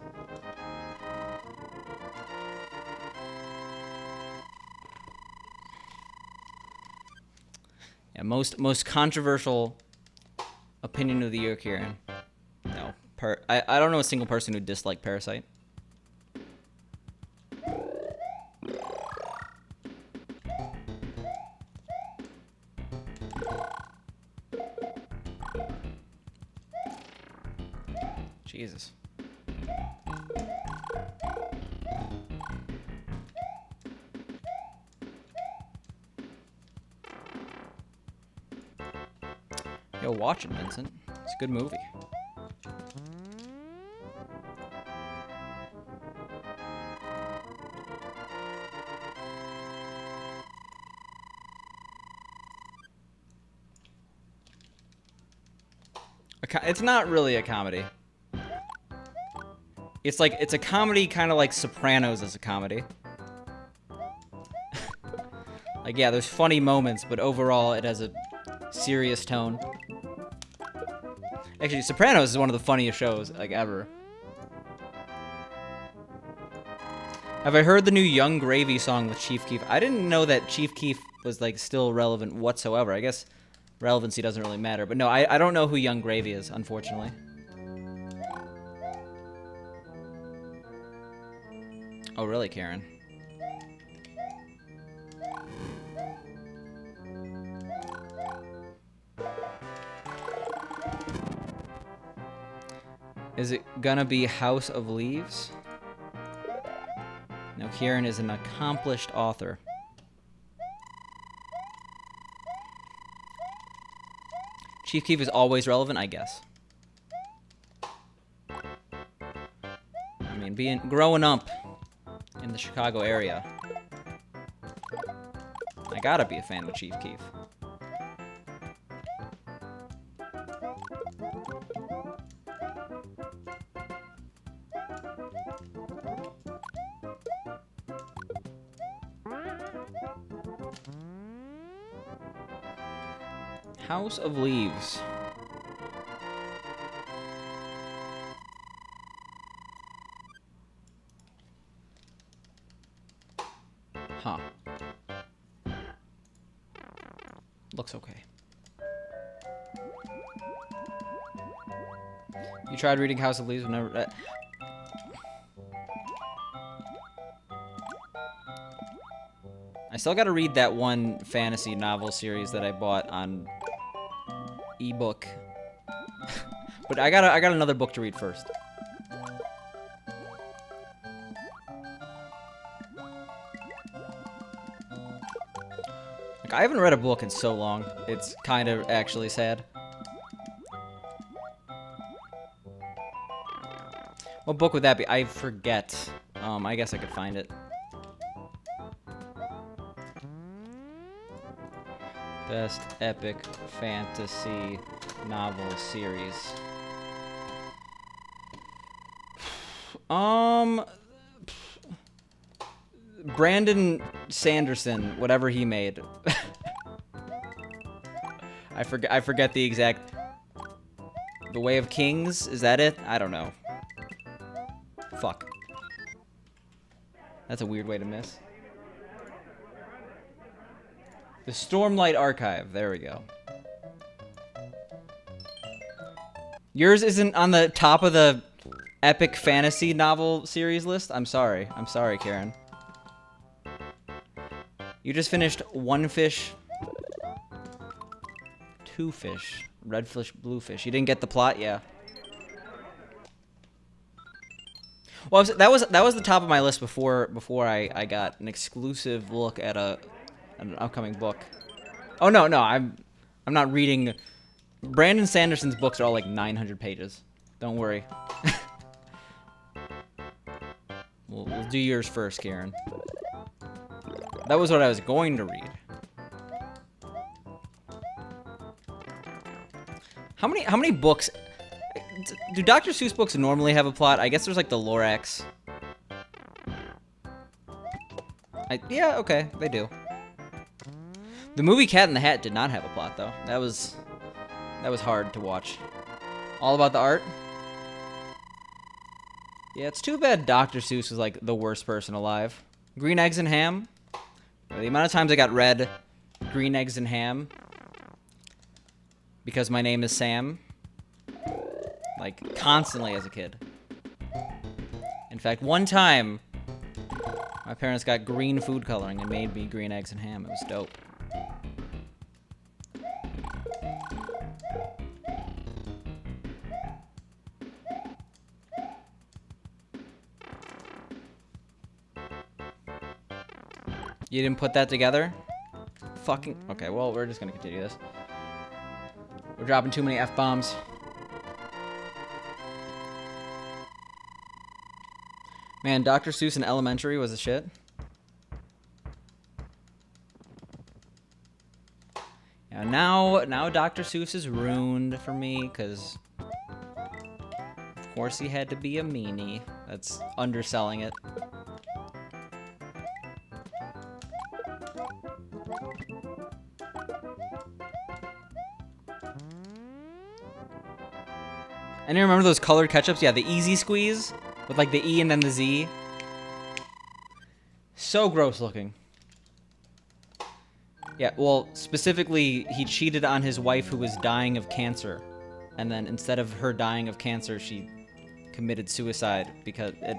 Yeah, most controversial opinion of the year, Kieran. No, I don't know a single person who disliked Parasite. Jesus. Yo, watch it, Vincent. It's a good movie. It's not really a comedy. It's a comedy kind of like Sopranos is a comedy. Like, yeah, there's funny moments, but overall it has a serious tone. Actually, Sopranos is one of the funniest shows, like, ever. Have I heard the new Young Gravy song with Chief Keef? I didn't know that Chief Keef was, like, still relevant whatsoever. I guess relevancy doesn't really matter. But no, I don't know who Young Gravy is, unfortunately. Oh, really, Karen? Is it gonna be House of Leaves? Now, Kieran is an accomplished author. Chief Keef is always relevant, I guess. I mean, growing up in the Chicago area, I gotta be a fan of Chief Keef. House of Leaves. Huh. Looks okay. You tried reading House of Leaves? Never. I still got to read that one fantasy novel series that I bought on ebook. But I got another book to read first. Like, I haven't read a book in so long. It's kind of actually sad. What book would that be? I forget. I guess I could find it. Best epic fantasy novel series. Brandon Sanderson, whatever he made. I forget the exact. The Way of Kings, is that it? I don't know. Fuck. That's a weird way to miss. The Stormlight Archive. There we go. Yours isn't on the top of the epic fantasy novel series list? I'm sorry. I'm sorry, Karen. You just finished One Fish, Two Fish, Red Fish, Blue Fish. You didn't get the plot? Yeah. Well, that was the top of my list before I got an exclusive look at an upcoming book. Oh no, I'm not reading. Brandon Sanderson's books are all like 900 pages. Don't worry. We'll do yours first, Karen. That was what I was going to read. How many books? Do Dr. Seuss books normally have a plot? I guess there's like the Lorax. Yeah, okay, they do. The movie Cat in the Hat did not have a plot though. That was hard to watch. All About the Art. Yeah, it's too bad Dr. Seuss was like the worst person alive. Green Eggs and Ham. The amount of times I got read Green Eggs and Ham because my name is Sam. Like, constantly as a kid. In fact, one time, my parents got green food coloring and made me Green Eggs and Ham. It was dope. You didn't put that together? Fucking... Okay, well, we're just gonna continue this. We're dropping too many F-bombs. Man, Dr. Seuss in elementary was a shit. Yeah, now Dr. Seuss is ruined for me, because... Of course he had to be a meanie. That's underselling it. And you remember those colored ketchups? Yeah, the Easy Squeeze with like the E and then the Z. So gross looking. Yeah, well, specifically, he cheated on his wife who was dying of cancer. And then instead of her dying of cancer, she committed suicide because it...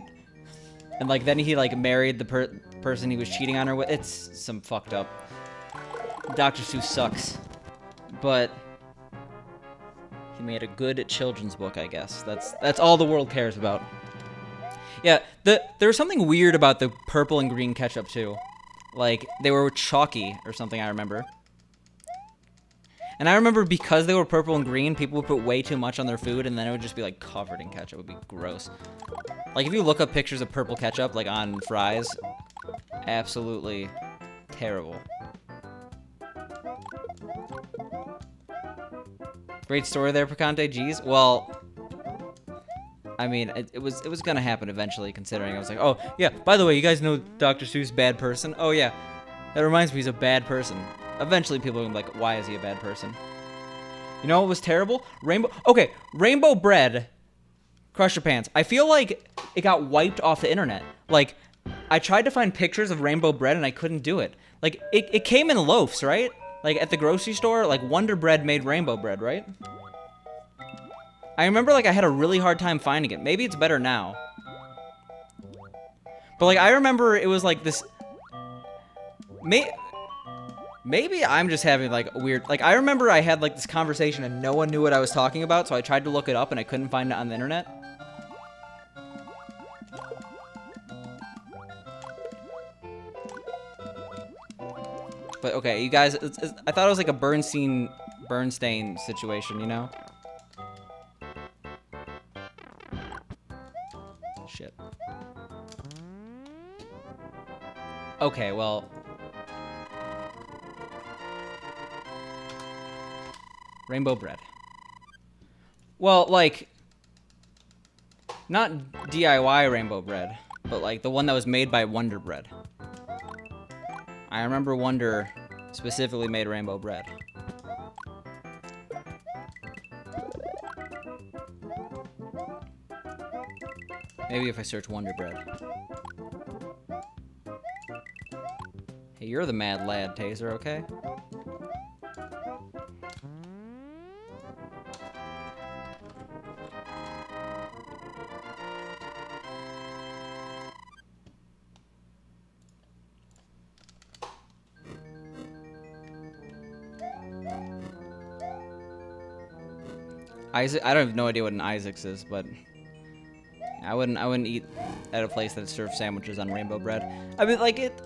And like then he like married the person he was cheating on her with. It's some fucked up. Dr. Seuss sucks. But... made a good children's book, I guess. That's all the world cares about. Yeah, there was something weird about the purple and green ketchup too. Like, they were chalky or something, I remember. And I remember because they were purple and green, people would put way too much on their food, and then it would just be, like, covered in ketchup. It would be gross. Like, if you look up pictures of purple ketchup, like, on fries, absolutely terrible. Great story there, Picante. Jeez. Well, I mean, it was gonna happen eventually, considering I was like, oh, yeah, by the way, you guys know Dr. Seuss, bad person? Oh, yeah, that reminds me, he's a bad person. Eventually, people are gonna be like, why is he a bad person? You know what was terrible? Rainbow bread, Crush Your Pants. I feel like it got wiped off the internet. Like, I tried to find pictures of rainbow bread, and I couldn't do it. Like, it came in loaves, right? Like, at the grocery store, like, Wonder Bread made rainbow bread, right? I remember, like, I had a really hard time finding it. Maybe it's better now. But, like, I remember it was, like, this... Maybe I'm just having, like, a weird... Like, I remember I had, like, this conversation and no one knew what I was talking about, so I tried to look it up and I couldn't find it on the internet. But, okay, you guys... I thought it was, like, a Bernstein situation, you know? Shit. Okay, well... Rainbow bread. Well, like... Not DIY rainbow bread, but, like, the one that was made by Wonder Bread. I remember Wonder specifically made rainbow bread. Maybe if I search Wonder Bread. Hey, you're the mad lad, Taser, okay? Isaac, I don't have no idea what an Isaac's is, but I wouldn't eat at a place that serves sandwiches on rainbow bread. I mean, like, it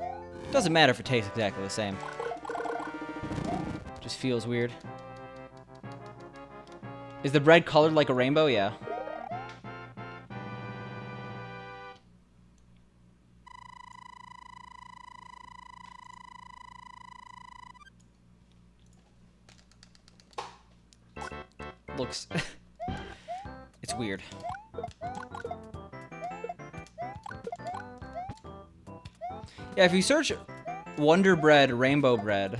doesn't matter if it tastes exactly the same. Just feels weird. Is the bread colored like a rainbow? Yeah. Looks... It's weird. Yeah, if you search Wonder Bread, Rainbow Bread...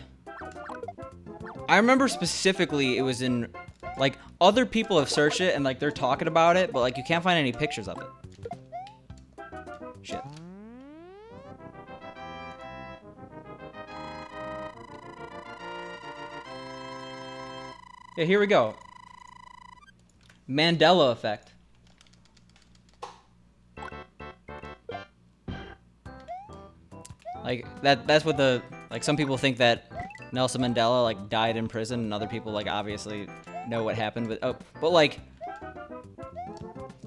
I remember specifically it was in... Like, other people have searched it and, like, they're talking about it, but, like, you can't find any pictures of it. Shit. Yeah, here we go. Mandela effect. Like, that's what the... Like, some people think that Nelson Mandela, like, died in prison, and other people, like, obviously know what happened. But like,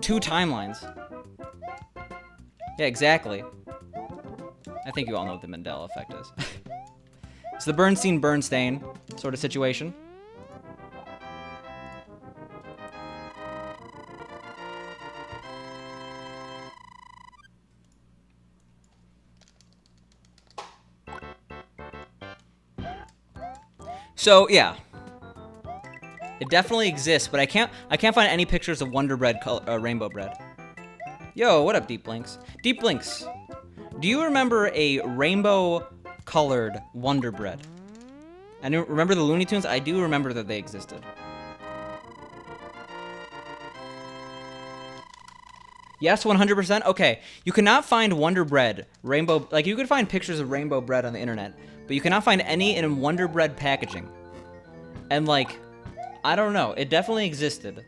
2 timelines. Yeah, exactly. I think you all know what the Mandela effect is. It's the Bernstein sort of situation. So, yeah. It definitely exists, but I can't find any pictures of Wonder Bread, Rainbow Bread. Yo, what up, Deep Blinks? Deep Blinks, do you remember a rainbow-colored Wonder Bread? And remember the Looney Tunes? I do remember that they existed. Yes, 100%? Okay. You cannot find Wonder Bread, rainbow... Like, you could find pictures of rainbow bread on the internet, but you cannot find any in Wonder Bread packaging. And, like, I don't know. It definitely existed.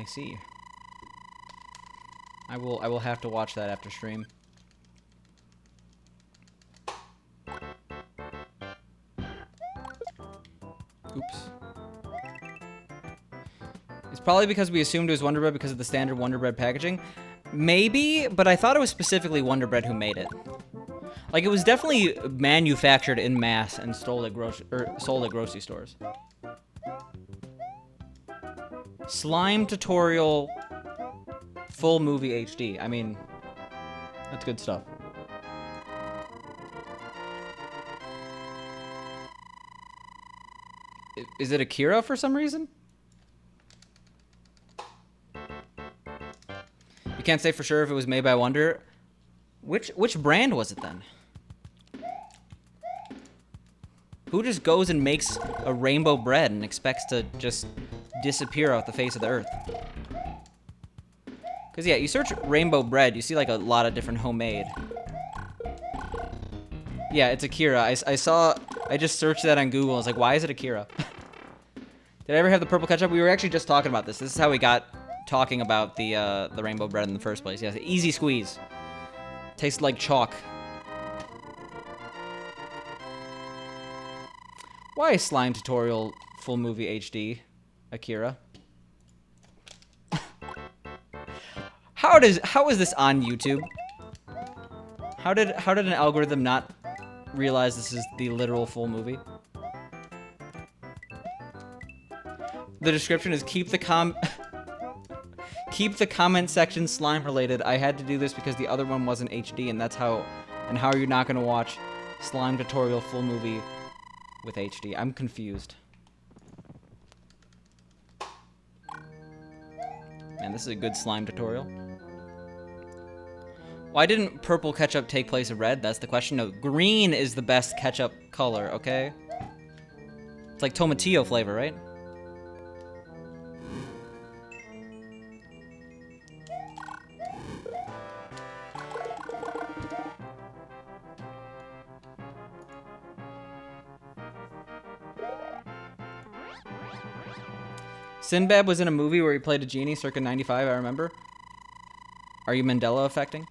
I see. I will have to watch that after stream. Oops. It's probably because we assumed it was Wonder Bread because of the standard Wonder Bread packaging. Maybe, but I thought it was specifically Wonder Bread who made it. Like, it was definitely manufactured in mass and sold at grocery stores. Slime tutorial, full movie HD. I mean, that's good stuff. Is it Akira for some reason? You can't say for sure if it was made by Wonder. Which brand was it then? Who just goes and makes a rainbow bread and expects to just disappear off the face of the earth? Because, yeah, you search rainbow bread, you see, like, a lot of different homemade. Yeah, it's Akira. I just searched that on Google. I was like, why is it Akira? Did I ever have the purple ketchup? We were actually just talking about this. This is how we got talking about the rainbow bread in the first place. Yeah, easy squeeze. Tastes like chalk. Why is slime tutorial full movie HD, Akira? How is this on YouTube? How did an algorithm not realize this is the literal full movie? The description is keep the comment section slime related. I had to do this because the other one wasn't HD, and that's how. And how are you not gonna watch slime tutorial full movie with HD? I'm confused. Man, this is a good slime tutorial. Why didn't purple ketchup take place of red? That's the question. No, green is the best ketchup color, okay? It's like tomatillo flavor, right? Sinbad was in a movie where he played a genie circa 95, I remember. Are you Mandela affecting?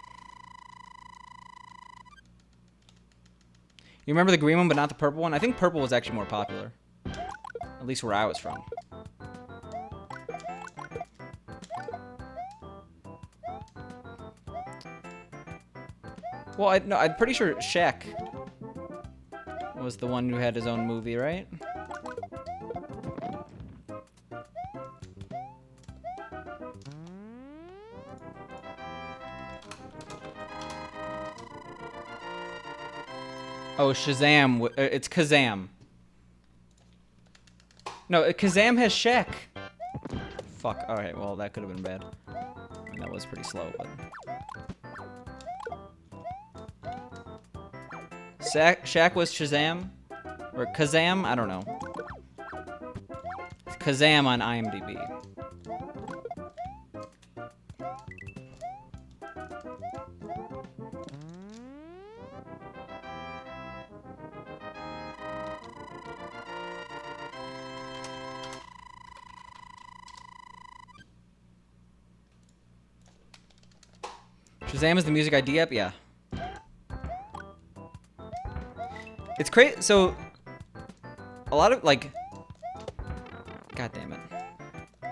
You remember the green one, but not the purple one? I think purple was actually more popular. At least where I was from. Well, no, I'm pretty sure Shaq was the one who had his own movie, right? Oh, Shazam. It's Kazam. No, Kazam has Shaq. Fuck. Alright, well, that could have been bad. I mean, that was pretty slow, but... Shaq was Shazam? Or Kazam? I don't know. It's Kazam on IMDb. Shazam is the music ID app? Yeah. It's crazy. So, a lot of, like... God damn it.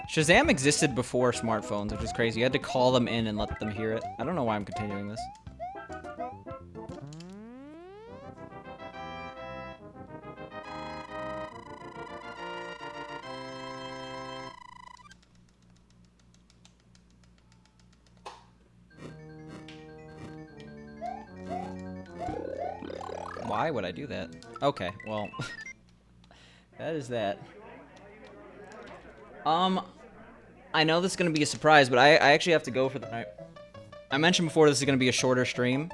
Shazam existed before smartphones, which is crazy. You had to call them in and let them hear it. I don't know why I'm continuing this. Why would I do that? Okay, well, that is that. I know this is going to be a surprise, but I actually have to go for the night. I mentioned before this is going to be a shorter stream,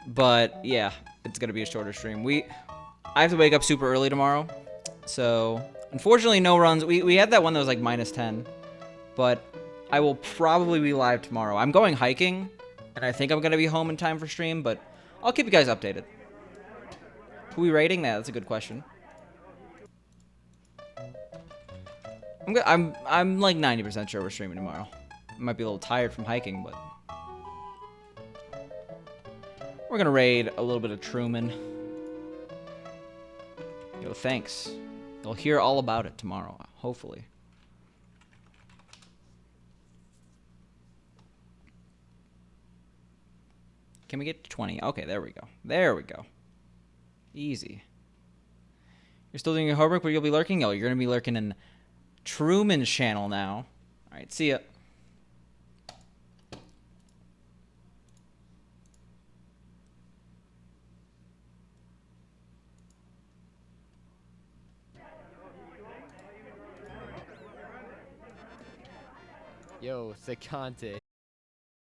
but yeah, it's going to be a shorter stream. I have to wake up super early tomorrow, so unfortunately no runs. We had that one that was like -10, but I will probably be live tomorrow. I'm going hiking, and I think I'm going to be home in time for stream, but I'll keep you guys updated. Who are we rating? That's a good question. I'm like 90% sure we're streaming tomorrow. I might be a little tired from hiking, but we're gonna raid a little bit of Truman. Yo, thanks. You'll hear all about it tomorrow, hopefully. Can we get to 20? Okay, there we go. There we go. Easy. You're still doing your homework, but you'll be lurking? Oh, you're gonna be lurking in Truman's channel now. Alright, see ya. Yo, Secante.